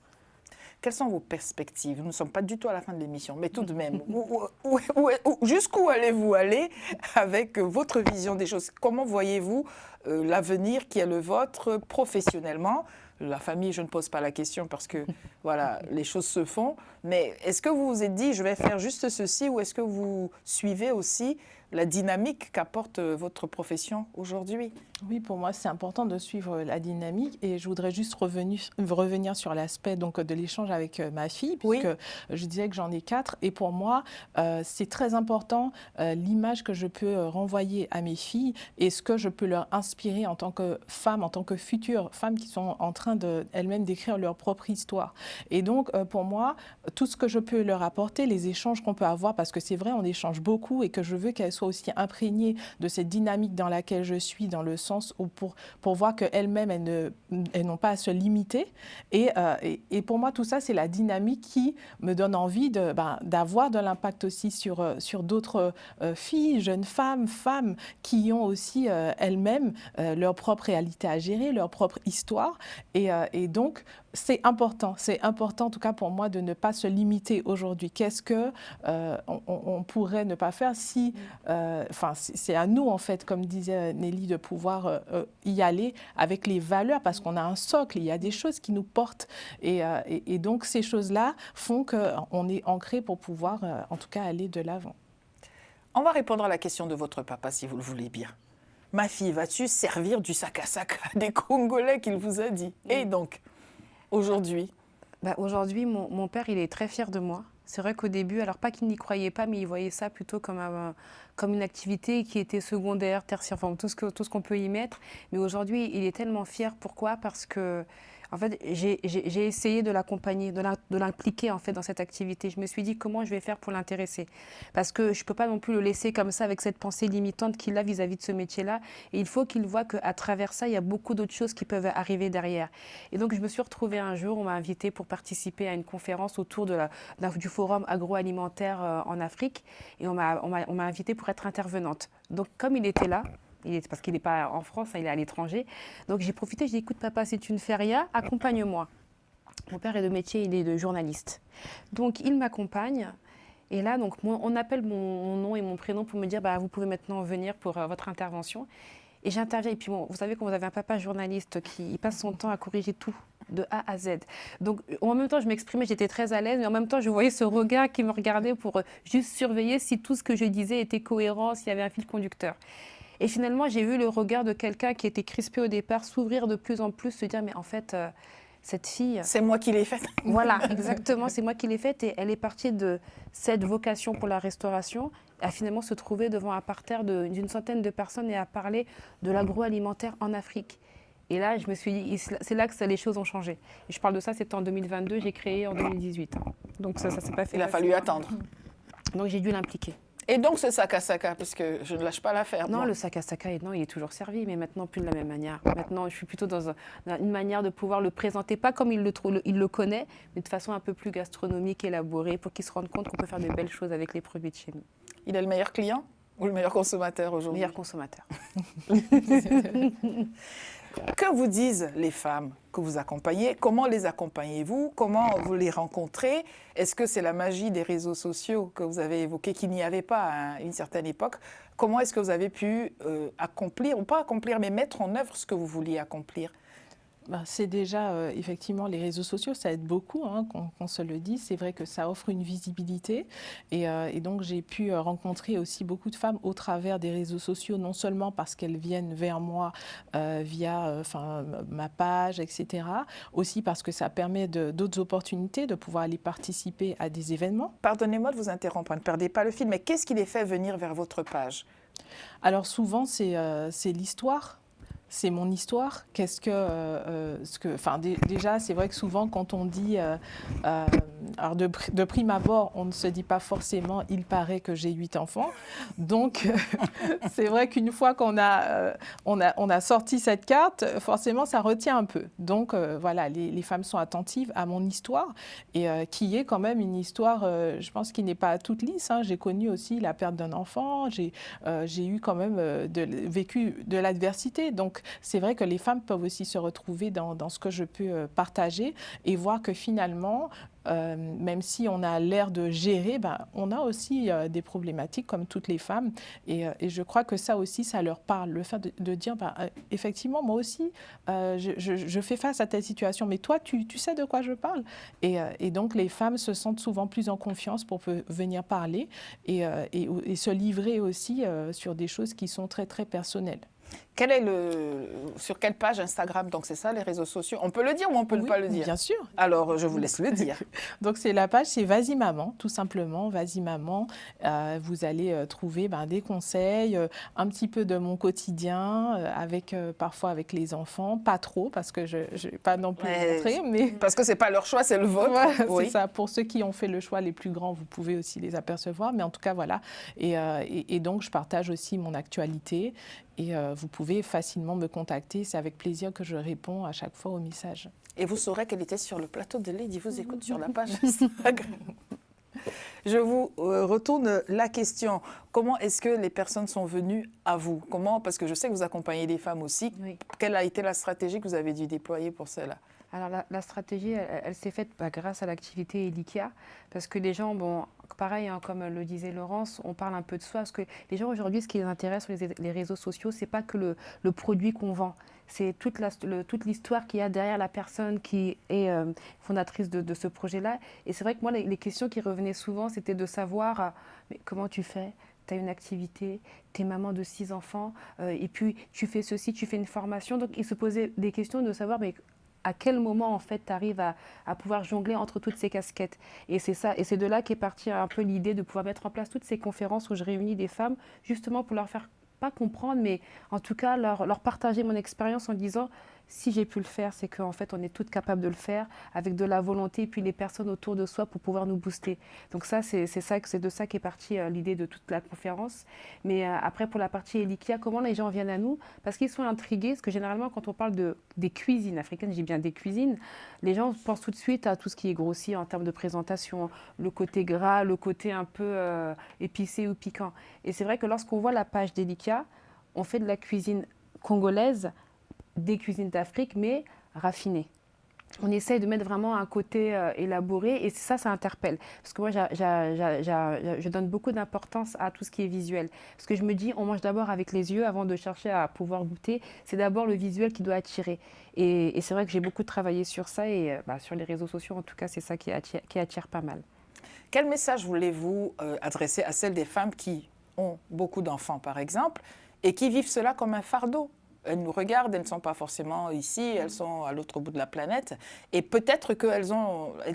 Quelles sont vos perspectives? Nous ne sommes pas du tout à la fin de l'émission, mais tout de même, jusqu'où allez-vous aller avec votre vision des choses? Comment voyez-vous l'avenir qui est le vôtre professionnellement? La famille, je ne pose pas la question parce que voilà, les choses se font. Mais est-ce que vous vous êtes dit, je vais faire juste ceci, ou est-ce que vous suivez aussi la dynamique qu'apporte votre profession aujourd'hui? Oui, pour moi, c'est important de suivre la dynamique, et je voudrais juste revenir sur l'aspect donc de l'échange avec ma fille, puisque oui, je disais que j'en ai 4, et pour moi, c'est très important l'image que je peux renvoyer à mes filles et ce que je peux leur inspirer en tant que femmes, en tant que futures femmes qui sont en train elles-mêmes d'écrire leur propre histoire. Et donc, pour moi, tout ce que je peux leur apporter, les échanges qu'on peut avoir, parce que c'est vrai, on échange beaucoup, et que je veux qu'elles soient aussi imprégnées de cette dynamique dans laquelle je suis, dans le sens où pour voir qu'elles-mêmes, elles n'ont pas à se limiter. Et pour moi, tout ça, c'est la dynamique qui me donne envie d'avoir de l'impact aussi sur d'autres filles, jeunes femmes qui ont aussi elles-mêmes leur propre réalité à gérer, leur propre histoire. Et donc, c'est important en tout cas pour moi de ne pas se limiter aujourd'hui. Qu'est-ce que on pourrait ne pas faire si, c'est à nous en fait, comme disait Nelly, de pouvoir y aller avec les valeurs, parce qu'on a un socle, il y a des choses qui nous portent, et donc ces choses-là font qu'on est ancré pour pouvoir en tout cas aller de l'avant. On va répondre à la question de votre papa si vous le voulez bien. Ma fille, vas-tu servir du sac à sac à des Congolais qu'il vous a dit? Et donc, aujourd'hui? Aujourd'hui, mon père, il est très fier de moi. C'est vrai qu'au début, alors pas qu'il n'y croyait pas, mais il voyait ça plutôt comme une activité qui était secondaire, tertiaire, enfin tout ce qu'on peut y mettre. Mais aujourd'hui, il est tellement fier. Pourquoi? Parce que en fait, j'ai essayé de l'accompagner, de l'impliquer en fait dans cette activité. Je me suis dit comment je vais faire pour l'intéresser, parce que je peux pas non plus le laisser comme ça avec cette pensée limitante qu'il a vis-à-vis de ce métier-là. Et il faut qu'il voit qu'à travers ça, il y a beaucoup d'autres choses qui peuvent arriver derrière. Et donc, je me suis retrouvée un jour, on m'a invitée pour participer à une conférence autour du forum agroalimentaire en Afrique, et on m'a invitée pour être intervenante. Donc, comme il était là, parce qu'il n'est pas en France, il est à l'étranger. Donc j'ai profité, j'ai dit, écoute papa, si tu ne fais rien, accompagne-moi. Mon père est de métier, il est de journaliste. Donc il m'accompagne. Et là, donc, on appelle mon nom et mon prénom pour me dire, vous pouvez maintenant venir pour votre intervention. Et j'interviens. Et puis bon, vous savez, quand vous avez un papa journaliste qui passe son temps à corriger tout, de A à Z. Donc en même temps, je m'exprimais, j'étais très à l'aise, mais en même temps, je voyais ce regard qui me regardait pour juste surveiller si tout ce que je disais était cohérent, s'il y avait un fil conducteur. Et finalement, j'ai vu le regard de quelqu'un qui était crispé au départ s'ouvrir de plus en plus, se dire, mais en fait, cette fille... C'est moi qui l'ai faite. Voilà, exactement, c'est moi qui l'ai faite. Et elle est partie de cette vocation pour la restauration à finalement se trouver devant un parterre d'une centaine de personnes et à parler de l'agroalimentaire en Afrique. Et là, je me suis dit, c'est là que les choses ont changé. Et je parle de ça, c'était en 2022, j'ai créé en 2018. Donc ça s'est pas fait. Il a fallu attendre. Donc j'ai dû l'impliquer. Et donc ce sac à sac, parce que je ne lâche pas l'affaire. Non, moi. le sac à sac, non, il est toujours servi, mais maintenant plus de la même manière. Maintenant, je suis plutôt dans une manière de pouvoir le présenter, pas comme il le connaît, mais de façon un peu plus gastronomique, élaborée, pour qu'il se rende compte qu'on peut faire de belles choses avec les produits de chez nous. Il est le meilleur client ou le meilleur consommateur aujourd'hui? Meilleur consommateur. Que vous disent les femmes que vous accompagnez? Comment les accompagnez-vous? Comment vous les rencontrez? Est-ce que c'est la magie des réseaux sociaux que vous avez évoqué, qu'il n'y avait pas à une certaine époque? Comment est-ce que vous avez pu accomplir, ou pas accomplir, mais mettre en œuvre ce que vous vouliez accomplir? C'est déjà, effectivement, les réseaux sociaux, ça aide beaucoup, hein, qu'on se le dise. C'est vrai que ça offre une visibilité. Et donc, j'ai pu rencontrer aussi beaucoup de femmes au travers des réseaux sociaux, non seulement parce qu'elles viennent vers moi via ma page, etc., aussi parce que ça permet d'autres opportunités de pouvoir aller participer à des événements. Pardonnez-moi de vous interrompre, ne perdez pas le fil, mais qu'est-ce qui les fait venir vers votre page? Alors, souvent, c'est l'histoire. C'est mon histoire. Déjà, c'est vrai que souvent, quand on dit, alors de prime abord, on ne se dit pas forcément, il paraît que j'ai 8 enfants. Donc, c'est vrai qu'une fois qu'on a sorti cette carte, forcément, ça retient un peu. Donc, voilà, les femmes sont attentives à mon histoire et qui est quand même une histoire, je pense, qui n'est pas toute lisse, hein. J'ai connu aussi la perte d'un enfant. J'ai eu quand même vécu de l'adversité. Donc, c'est vrai que les femmes peuvent aussi se retrouver dans ce que je peux partager et voir que finalement, même si on a l'air de gérer, on a aussi des problématiques comme toutes les femmes. Et je crois que ça aussi, ça leur parle. Le fait de dire, effectivement, moi aussi, je fais face à telle situation, mais toi, tu sais de quoi je parle. Et donc, les femmes se sentent souvent plus en confiance pour venir parler et se livrer aussi sur des choses qui sont très, très personnelles. Sur quelle page Instagram? Donc c'est ça, les réseaux sociaux. On peut le dire ou on peut ne pas le dire? Bien sûr. Alors, je vous laisse le dire. Donc la page, c'est Vas-y Maman, tout simplement. Vas-y Maman. Vous allez trouver des conseils, un petit peu de mon quotidien, parfois avec les enfants. Pas trop, parce que je ne vais pas non plus montrer. Mais... Parce que ce n'est pas leur choix, c'est le vôtre. Ouais, oui. C'est ça. Pour ceux qui ont fait le choix, les plus grands, vous pouvez aussi les apercevoir. Mais en tout cas, voilà. Et donc, je partage aussi mon actualité. Et vous pouvez facilement me contacter. C'est avec plaisir que je réponds à chaque fois aux messages. Et vous saurez qu'elle était sur le plateau de Lady vous écoute sur la page Instagram. Je vous retourne la question. Comment est-ce que les personnes sont venues à vous? Comment? Parce que je sais que vous accompagnez des femmes aussi. Oui. Quelle a été la stratégie que vous avez dû déployer pour cela? Alors la stratégie, elle s'est faite grâce à l'activité Elikia, parce que les gens, pareil, hein, comme le disait Laurence, on parle un peu de soi, parce que les gens aujourd'hui, ce qui les intéresse sur les réseaux sociaux, c'est pas que le produit qu'on vend, c'est toute l'histoire qu'il y a derrière la personne qui est fondatrice de ce projet-là. Et c'est vrai que moi, les questions qui revenaient souvent, c'était de savoir mais comment tu fais? Tu as une activité, tu es maman de 6 enfants, et puis tu fais ceci, tu fais une formation. Donc, ils se posaient des questions de savoir mais à quel moment, en fait, tu arrives à pouvoir jongler entre toutes ces casquettes. Et c'est ça, et c'est de là qu'est partie un peu l'idée de pouvoir mettre en place toutes ces conférences où je réunis des femmes, justement pour leur faire, pas comprendre, mais en tout cas leur partager mon expérience en disant, si j'ai pu le faire, c'est qu'en fait, on est toutes capables de le faire avec de la volonté et puis les personnes autour de soi pour pouvoir nous booster. Donc ça, c'est de ça qu'est partie l'idée de toute la conférence. Mais après, pour la partie Elikia, comment les gens viennent à nous? Parce qu'ils sont intrigués, parce que généralement, quand on parle des cuisines africaines, j'ai bien des cuisines, les gens pensent tout de suite à tout ce qui est grossier en termes de présentation, le côté gras, le côté un peu épicé ou piquant. Et c'est vrai que lorsqu'on voit la page d'Elikia, on fait de la cuisine congolaise, des cuisines d'Afrique, mais raffinées. On essaye de mettre vraiment un côté élaboré et ça interpelle. Parce que moi, je donne beaucoup d'importance à tout ce qui est visuel. Parce que je me dis, on mange d'abord avec les yeux avant de chercher à pouvoir goûter. C'est d'abord le visuel qui doit attirer. Et c'est vrai que j'ai beaucoup travaillé sur ça et sur les réseaux sociaux, en tout cas, c'est ça qui attire pas mal. Quel message voulez-vous adresser à celles des femmes qui ont beaucoup d'enfants, par exemple, et qui vivent cela comme un fardeau? Elles nous regardent, elles ne sont pas forcément ici, elles sont à l'autre bout de la planète. Et peut-être qu'elles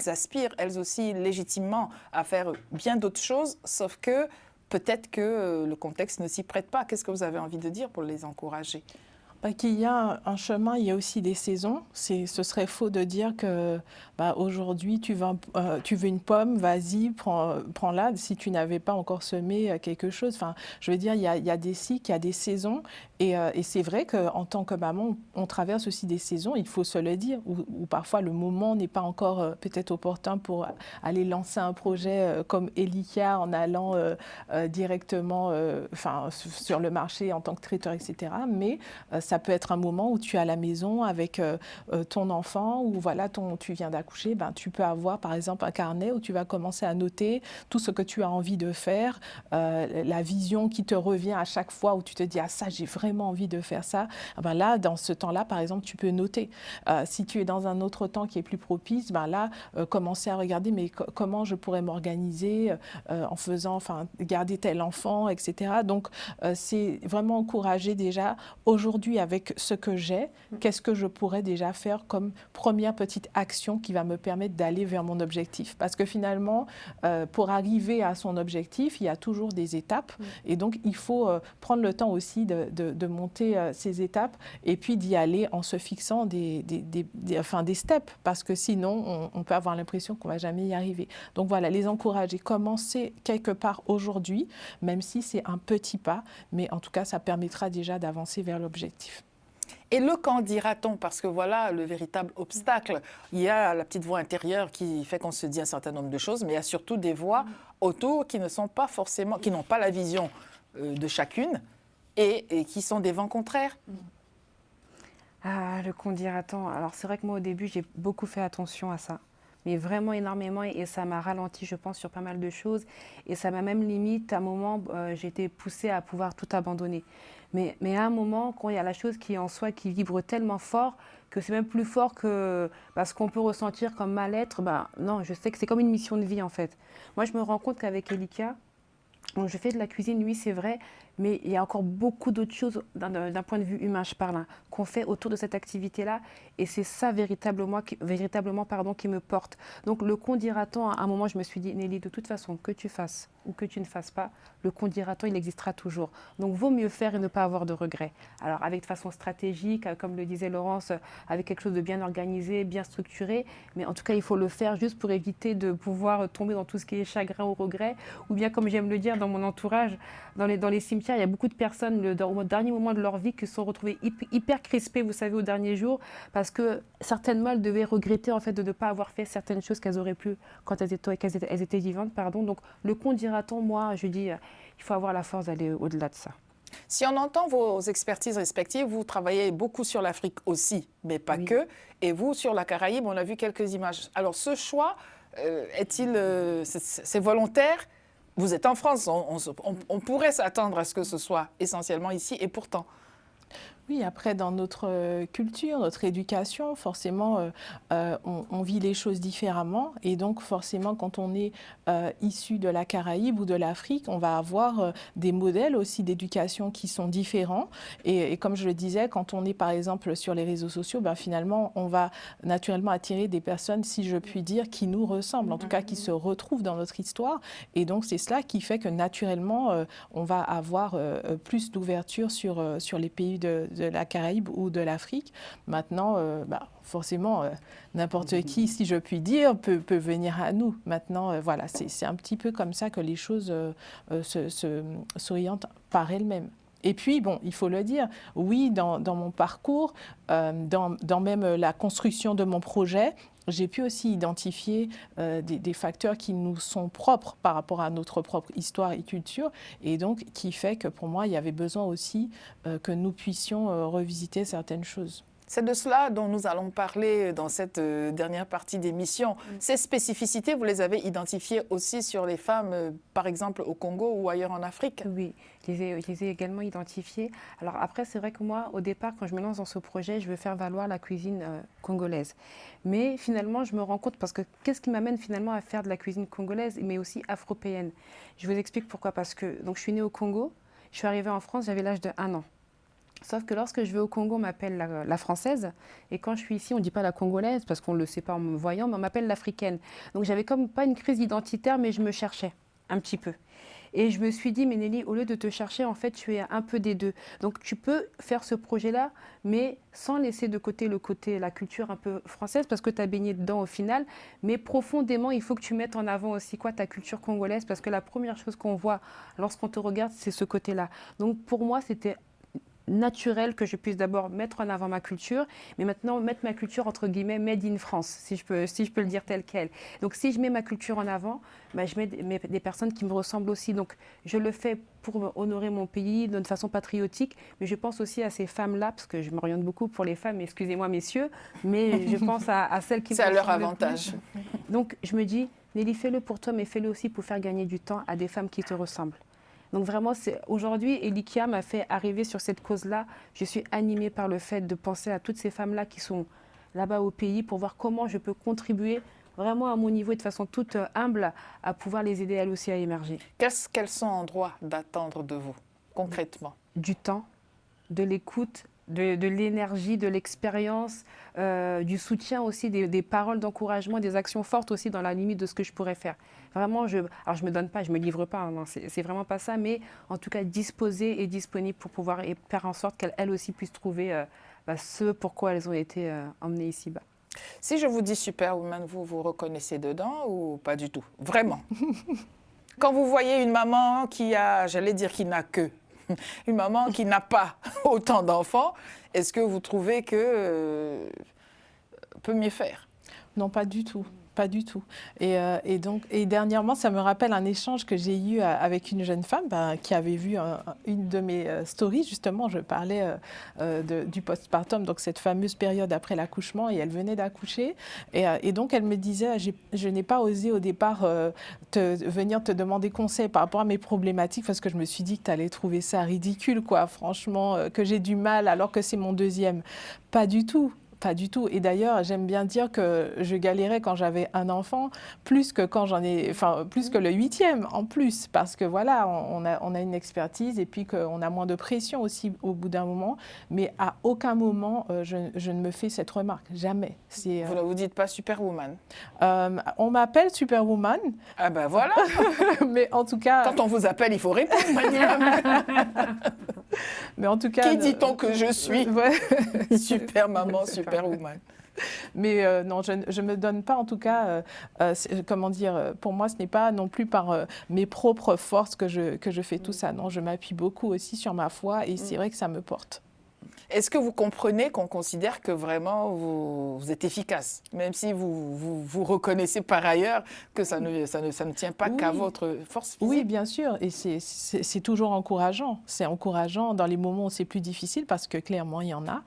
aspirent, elles aussi, légitimement, à faire bien d'autres choses, sauf que peut-être que le contexte ne s'y prête pas. Qu'est-ce que vous avez envie de dire pour les encourager? Qu'il y a un chemin, il y a aussi des saisons. Ce serait faux de dire que aujourd'hui, tu veux une pomme, vas-y, prends-la, si tu n'avais pas encore semé quelque chose. Enfin, je veux dire, il y a des cycles, il y a des saisons. Et c'est vrai qu'en tant que maman, on traverse aussi des saisons, il faut se le dire, où parfois le moment n'est pas encore peut-être opportun pour aller lancer un projet comme Elikia en allant directement sur le marché en tant que traiteur, etc. Mais ça peut être un moment où tu es à la maison avec ton enfant, ou voilà, tu viens d'accoucher, tu peux avoir par exemple un carnet où tu vas commencer à noter tout ce que tu as envie de faire, la vision qui te revient à chaque fois où tu te dis « Ah ça, j'ai vraiment envie de faire ça ». Là, dans ce temps-là, par exemple, tu peux noter. Si tu es dans un autre temps qui est plus propice, commencer à regarder mais comment je pourrais m'organiser en faisant, garder tel enfant, etc. Donc, c'est vraiment encourager déjà aujourd'hui avec ce que j'ai, qu'est-ce que je pourrais déjà faire comme première petite action qui va me permettre d'aller vers mon objectif. Parce que finalement, pour arriver à son objectif, il y a toujours des étapes. Et donc, il faut prendre le temps aussi de monter ces étapes et puis d'y aller en se fixant des steps. Parce que sinon, on peut avoir l'impression qu'on ne va jamais y arriver. Donc voilà, les encourager, commencer quelque part aujourd'hui, même si c'est un petit pas, mais en tout cas, ça permettra déjà d'avancer vers l'objectif. Et le qu'en dira-t-on? Parce que voilà le véritable obstacle. Il y a la petite voix intérieure qui fait qu'on se dit un certain nombre de choses, mais il y a surtout des voix autour qui ne sont pas forcément, qui n'ont pas la vision de chacune et qui sont des vents contraires. Ah, le qu'en dira-t-on? Alors c'est vrai que moi au début j'ai beaucoup fait attention à ça. Mais vraiment énormément, et ça m'a ralenti, je pense, sur pas mal de choses. Et ça m'a même limite, à un moment, j'ai été poussée à pouvoir tout abandonner. Mais à un moment, quand il y a la chose qui est en soi, qui vibre tellement fort, que c'est même plus fort que ce qu'on peut ressentir comme mal-être, non, je sais que c'est comme une mission de vie, en fait. Moi, je me rends compte qu'avec Elikia, je fais de la cuisine, oui, c'est vrai, mais il y a encore beaucoup d'autres choses, d'un point de vue humain, je parle, qu'on fait autour de cette activité-là. Et c'est ça véritablement qui me porte. Donc le qu'en dira-t-on, à un moment, je me suis dit, Nelly, de toute façon, que tu fasses ou que tu ne fasses pas, le qu'en dira-t-on, il existera toujours. Donc vaut mieux faire et ne pas avoir de regrets. Alors avec de façon stratégique, comme le disait Laurence, avec quelque chose de bien organisé, bien structuré, mais en tout cas, il faut le faire juste pour éviter de pouvoir tomber dans tout ce qui est chagrin ou regret, ou bien comme j'aime le dire dans mon entourage, dans les cimetières, il y a beaucoup de personnes au dernier moment de leur vie qui se sont retrouvées hyper crispées, vous savez, au dernier jour, parce que certainement elles devaient regretter en fait de ne pas avoir fait certaines choses qu'elles auraient pu quand elles étaient vivantes. Donc le qu'en dira-t-on, moi je dis, il faut avoir la force d'aller au-delà de ça. Si on entend vos expertises respectives, vous travaillez beaucoup sur l'Afrique aussi, mais pas que, et vous sur la Caraïbe, on a vu quelques images. Alors ce choix, c'est volontaire? Vous êtes en France, on pourrait s'attendre à ce que ce soit essentiellement ici, et pourtant. Oui, après, dans notre culture, notre éducation, forcément, on vit les choses différemment. Et donc, forcément, quand on est issu de la Caraïbe ou de l'Afrique, on va avoir des modèles aussi d'éducation qui sont différents. Et comme je le disais, quand on est, par exemple, sur les réseaux sociaux, finalement, on va naturellement attirer des personnes, si je puis dire, qui nous ressemblent, en tout cas, qui se retrouvent dans notre histoire. Et donc, c'est cela qui fait que, naturellement, on va avoir plus d'ouverture sur les pays de la Caraïbe ou de l'Afrique. Maintenant, forcément, n'importe qui, si je puis dire, peut venir à nous. Maintenant, voilà, c'est un petit peu comme ça que les choses s'orientent par elles-mêmes. Et puis, bon, il faut le dire, oui, dans mon parcours, dans même la construction de mon projet, j'ai pu aussi identifier des facteurs qui nous sont propres par rapport à notre propre histoire et culture, et donc qui fait que pour moi, il y avait besoin aussi que nous puissions revisiter certaines choses. C'est de cela dont nous allons parler dans cette dernière partie d'émission. Ces spécificités, vous les avez identifiées aussi sur les femmes, par exemple au Congo ou ailleurs en Afrique? Oui, je les ai également identifiées. Alors après, c'est vrai que moi, au départ, quand je me lance dans ce projet, je veux faire valoir la cuisine congolaise. Mais finalement, je me rends compte, parce que qu'est-ce qui m'amène finalement à faire de la cuisine congolaise, mais aussi afro-péenne? Je vous explique pourquoi. Parce que donc, je suis née au Congo, je suis arrivée en France, j'avais l'âge de 1 an. Sauf que lorsque je vais au Congo, on m'appelle la française. Et quand je suis ici, on ne dit pas la congolaise, parce qu'on ne le sait pas en me voyant, mais on m'appelle l'africaine. Donc j'avais comme pas une crise identitaire, mais je me cherchais un petit peu. Et je me suis dit, mais Nelly, au lieu de te chercher, en fait, tu es un peu des deux. Donc, tu peux faire ce projet-là, mais sans laisser de côté la culture un peu française, parce que tu as baigné dedans au final. Mais profondément, il faut que tu mettes en avant aussi ta culture congolaise, parce que la première chose qu'on voit lorsqu'on te regarde, c'est ce côté-là. Donc, pour moi, c'était naturel que je puisse d'abord mettre en avant ma culture, mais maintenant mettre ma culture entre guillemets made in France, si je peux le dire tel quel. Donc si je mets ma culture en avant, je mets des personnes qui me ressemblent aussi. Donc je le fais pour honorer mon pays d'une façon patriotique, mais je pense aussi à ces femmes-là, parce que je m'oriente beaucoup pour les femmes, excusez-moi messieurs, mais je pense à celles qui me ressemblent. C'est à leur avantage. Le plus. Donc je me dis, Nelly, fais-le pour toi, mais fais-le aussi pour faire gagner du temps à des femmes qui te ressemblent. Donc vraiment, aujourd'hui, Elikia m'a fait arriver sur cette cause-là. Je suis animée par le fait de penser à toutes ces femmes-là qui sont là-bas au pays pour voir comment je peux contribuer vraiment à mon niveau et de façon toute humble à pouvoir les aider elles aussi à émerger. Qu'est-ce qu'elles sont en droit d'attendre de vous, concrètement? Du temps, de l'écoute, de l'énergie, de l'expérience, du soutien aussi, des paroles d'encouragement, des actions fortes aussi dans la limite de ce que je pourrais faire. Vraiment, alors je ne me donne pas, je ne me livre pas, non, c'est vraiment pas ça, mais en tout cas disposée et disponible pour pouvoir faire en sorte qu'elles aussi puissent trouver ce pourquoi elles ont été emmenées ici-bas. Si je vous dis Superwoman, vous vous reconnaissez dedans ou pas du tout? Vraiment. Quand vous voyez une maman qui a, j'allais dire qui n'a que, une maman qui n'a pas autant d'enfants, est-ce que vous trouvez que peut mieux faire? Non, pas du tout. Pas du tout. Et dernièrement, ça me rappelle un échange que j'ai eu avec une jeune femme qui avait vu une de mes stories. Justement, je parlais du postpartum, donc cette fameuse période après l'accouchement, et elle venait d'accoucher. Et donc, elle me disait, je n'ai pas osé au départ venir te demander conseil par rapport à mes problématiques, parce que je me suis dit que tu allais trouver ça ridicule, quoi, franchement, que j'ai du mal alors que c'est mon deuxième. Pas du tout. Pas du tout. Et d'ailleurs, j'aime bien dire que je galérais quand j'avais un enfant, plus que quand plus que le 8e en plus, parce que voilà, on a une expertise et puis qu'on a moins de pression aussi au bout d'un moment. Mais à aucun moment, je ne me fais cette remarque. Jamais. Vous ne vous dites pas Superwoman? On m'appelle Superwoman. Ah ben voilà. Mais en tout cas... Quand on vous appelle, il faut répondre. Mais en tout cas... Qui dit-on que je suis? Ouais. Super maman, Superwoman. Mais non, je ne me donne pas, en tout cas, comment dire, pour moi, ce n'est pas non plus par mes propres forces que je fais tout ça. Non, je m'appuie beaucoup aussi sur ma foi et c'est vrai que ça me porte. Est-ce que vous comprenez qu'on considère que vraiment vous êtes efficace, même si vous reconnaissez par ailleurs que ça ne tient pas qu'à votre force physique? Oui, bien sûr, et c'est toujours encourageant. C'est encourageant dans les moments où c'est plus difficile, parce que clairement, il y en a.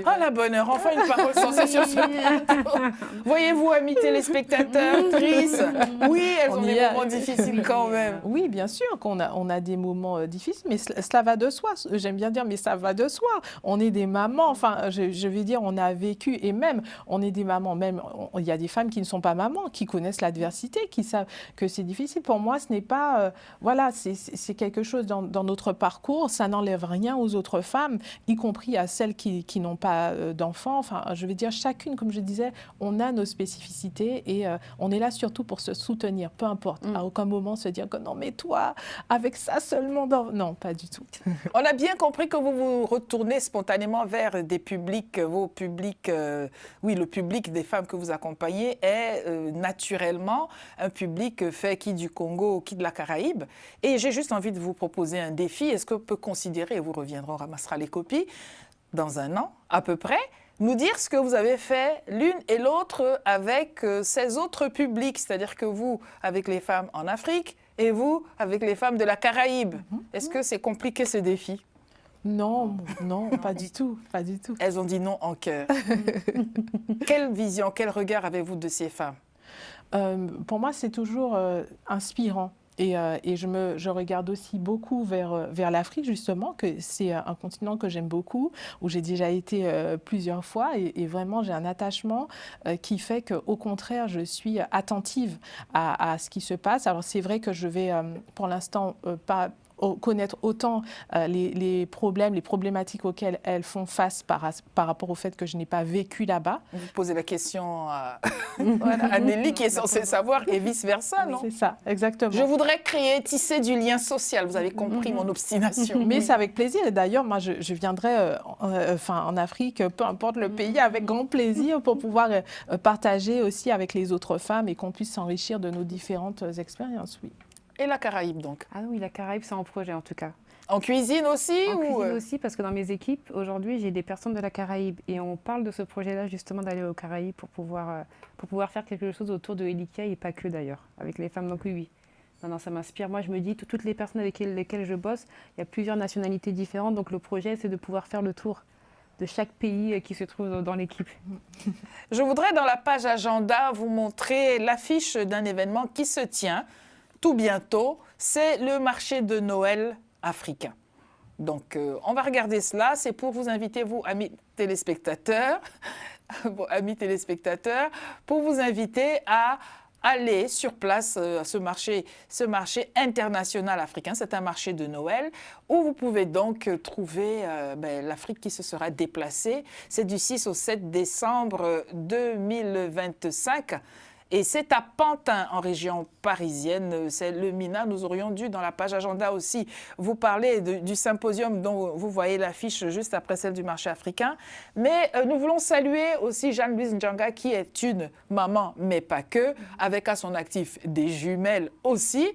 Ah, la bonne heure, enfin une parole sensée sur ce plateau. Voyez-vous, amis téléspectateurs, tristes, oui, elles ont des moments difficiles quand même. Oui, bien sûr qu'on a des moments difficiles, mais cela va de soi. J'aime bien dire, mais ça va de soi. On est des mamans, enfin, je vais dire, on a vécu, et même, on est des mamans, même, il y a des femmes qui ne sont pas mamans, qui connaissent l'adversité, qui savent que c'est difficile. Pour moi, ce n'est pas, voilà, c'est quelque chose dans notre parcours, ça n'enlève rien aux autres femmes, y compris à celles qui n'ont pas d'enfants. Enfin, je vais dire, chacune, comme je disais, on a nos spécificités et on est là surtout pour se soutenir, peu importe. À aucun moment se dire que non, mais toi, avec ça seulement, non, pas du tout. On a bien compris que vous vous retournez spontanément vers des publics, vos publics, oui, le public des femmes que vous accompagnez est naturellement un public fait qui du Congo, qui de la Caraïbe. Et j'ai juste envie de vous proposer un défi. Est-ce que vous pouvez considérer, et vous reviendrez, on ramassera les copies, dans un an à peu près, nous dire ce que vous avez fait l'une et l'autre avec ces autres publics, c'est-à-dire que vous, avec les femmes en Afrique, et vous, avec les femmes de la Caraïbe. Est-ce que c'est compliqué ce défi? Non, non, pas du tout, pas du tout. Elles ont dit non en cœur. Quelle vision, quel regard avez-vous de ces femmes? Pour moi, c'est toujours inspirant. Et je regarde aussi beaucoup vers l'Afrique, justement, que c'est un continent que j'aime beaucoup, où j'ai déjà été plusieurs fois. Et vraiment, j'ai un attachement qui fait qu'au contraire, je suis attentive à ce qui se passe. Alors, c'est vrai que je vais, pour l'instant, pas connaître autant les problèmes, les problématiques auxquelles elles font face par rapport au fait que je n'ai pas vécu là-bas. Vous posez la question à, voilà, à Nelly qui est censée savoir et vice-versa, non? C'est ça, exactement. Je voudrais créer, tisser du lien social. Vous avez compris mon obstination. Mais c'est avec plaisir. Et d'ailleurs, moi, je viendrai en Afrique, peu importe le pays, avec grand plaisir pour pouvoir partager aussi avec les autres femmes et qu'on puisse s'enrichir de nos différentes expériences, oui. Et la Caraïbe, donc? Ah oui, la Caraïbe, c'est en projet en tout cas. En cuisine aussi? En cuisine aussi, parce que dans mes équipes, aujourd'hui, j'ai des personnes de la Caraïbe. Et on parle de ce projet-là, justement, d'aller aux Caraïbes pour pouvoir faire quelque chose autour de Elikia et pas que d'ailleurs, avec les femmes. Donc oui. Non, ça m'inspire. Moi, je me dis, toutes les personnes avec lesquelles je bosse, il y a plusieurs nationalités différentes. Donc le projet, c'est de pouvoir faire le tour de chaque pays qui se trouve dans l'équipe. Je voudrais, dans la page agenda, vous montrer l'affiche d'un événement qui se tient tout bientôt. C'est le marché de Noël africain. Donc, on va regarder cela. C'est pour vous inviter, vous, amis téléspectateurs, pour vous inviter à aller sur place à ce marché international africain. C'est un marché de Noël où vous pouvez donc trouver l'Afrique qui se sera déplacée. C'est du 6 au 7 décembre 2025. Et c'est à Pantin, en région parisienne. C'est le MINA. Nous aurions dû, dans la page agenda aussi, vous parler du symposium dont vous voyez l'affiche juste après celle du marché africain. Mais nous voulons saluer aussi Jeanne-Louise Njanga, qui est une maman, mais pas que, avec à son actif des jumelles aussi,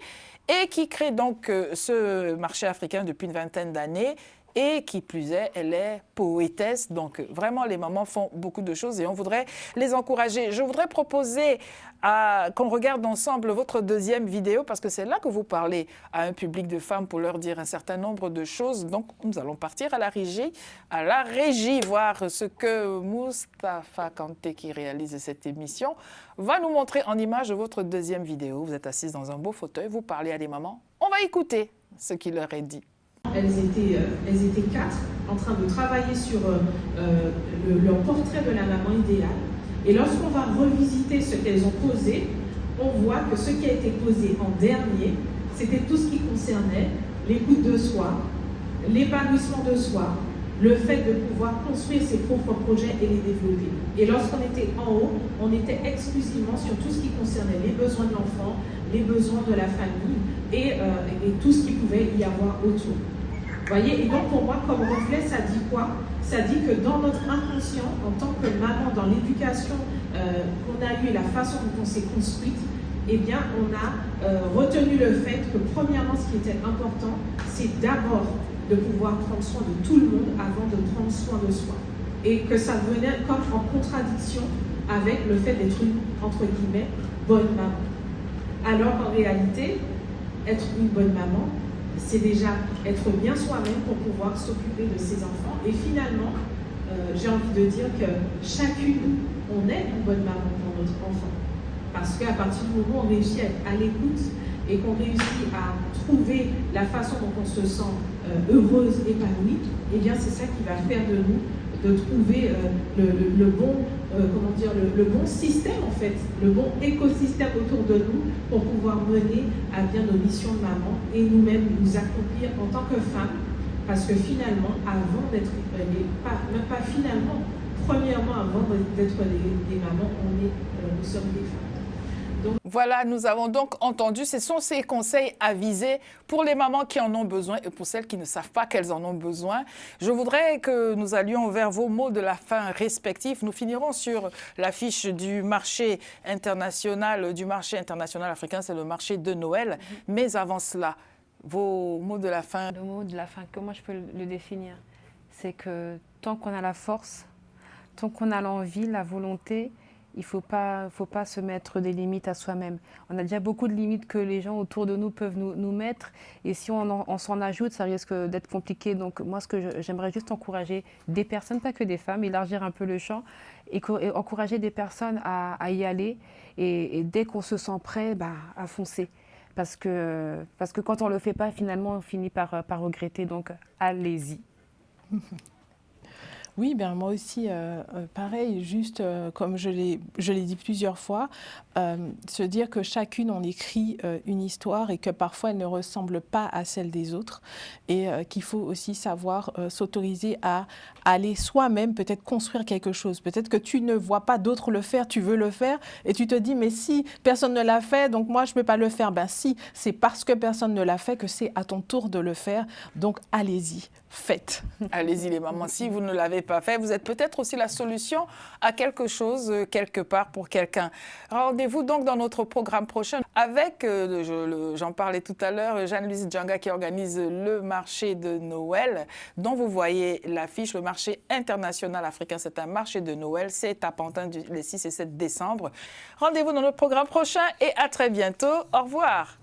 et qui crée donc ce marché africain depuis une vingtaine d'années. Et qui plus est, elle est poétesse. Donc vraiment, les mamans font beaucoup de choses et on voudrait les encourager. Je voudrais proposer qu'on regarde ensemble votre deuxième vidéo parce que c'est là que vous parlez à un public de femmes pour leur dire un certain nombre de choses. Donc nous allons partir à la régie voir ce que Moustapha Kanté, qui réalise cette émission, va nous montrer en image votre deuxième vidéo. Vous êtes assise dans un beau fauteuil, vous parlez à des mamans. On va écouter ce qu'il leur est dit. Elles étaient 4 en train de travailler sur leur portrait de la maman idéale. Et lorsqu'on va revisiter ce qu'elles ont posé, on voit que ce qui a été posé en dernier, c'était tout ce qui concernait l'écoute de soi, l'épanouissement de soi, le fait de pouvoir construire ses propres projets et les développer. Et lorsqu'on était en haut, on était exclusivement sur tout ce qui concernait les besoins de l'enfant, les besoins de la famille et tout ce qui pouvait y avoir autour. Voyez, et donc pour moi, comme reflet, ça dit quoi? Ça dit que dans notre inconscient, en tant que maman, dans l'éducation qu'on a eue et la façon dont on s'est construite, eh bien, on a retenu le fait que, premièrement, ce qui était important, c'est d'abord de pouvoir prendre soin de tout le monde avant de prendre soin de soi. Et que ça venait comme en contradiction avec le fait d'être une, entre guillemets, bonne maman. Alors qu'en réalité, être une bonne maman, c'est déjà être bien soi-même pour pouvoir s'occuper de ses enfants. Et finalement, j'ai envie de dire que chacune, on est une bonne maman pour notre enfant. Parce qu'à partir du moment où on réussit à être à l'écoute et qu'on réussit à trouver la façon dont on se sent heureuse, épanouie, eh bien c'est ça qui va faire de nous de trouver le bon système en fait, le bon écosystème autour de nous pour pouvoir mener à bien nos missions de maman et nous-mêmes nous accomplir en tant que femmes, parce que finalement, avant d'être, même pas finalement, premièrement, avant d'être des mamans, nous sommes des femmes. Donc, voilà, nous avons donc entendu, ce sont ces conseils avisés pour les mamans qui en ont besoin et pour celles qui ne savent pas qu'elles en ont besoin. Je voudrais que nous allions vers vos mots de la fin respectifs. Nous finirons sur l'affiche du marché international africain, c'est le marché de Noël. Mais avant cela, vos mots de la fin. Le mot de la fin, comment je peux le définir? C'est que tant qu'on a la force, tant qu'on a l'envie, la volonté, il ne faut pas se mettre des limites à soi-même. On a déjà beaucoup de limites que les gens autour de nous peuvent nous mettre. Et si on s'en ajoute, ça risque d'être compliqué. Donc moi, j'aimerais juste encourager des personnes, pas que des femmes, élargir un peu le champ et encourager des personnes à y aller. Et dès qu'on se sent prêt, à foncer. Parce que quand on ne le fait pas, finalement, on finit par regretter. Donc allez-y. Oui, ben moi aussi, pareil, juste comme je l'ai dit plusieurs fois, se dire que chacune on écrit une histoire et que parfois elle ne ressemble pas à celle des autres et qu'il faut aussi savoir s'autoriser à aller soi-même peut-être construire quelque chose. Peut-être que tu ne vois pas d'autres le faire, tu veux le faire et tu te dis mais si personne ne l'a fait donc moi je ne peux pas le faire. Ben si, c'est parce que personne ne l'a fait que c'est à ton tour de le faire. Donc allez-y, faites. Allez-y les mamans, si vous ne l'avez pas fait, vous êtes peut-être aussi la solution à quelque chose, quelque part pour quelqu'un. Rendez-vous donc dans notre programme prochain avec, j'en parlais tout à l'heure, Jeanne-Louise Djanga qui organise le marché de Noël, dont vous voyez l'affiche, le marché international africain. C'est un marché de Noël, c'est à Pantin les 6 et 7 décembre. Rendez-vous dans notre programme prochain et à très bientôt. Au revoir.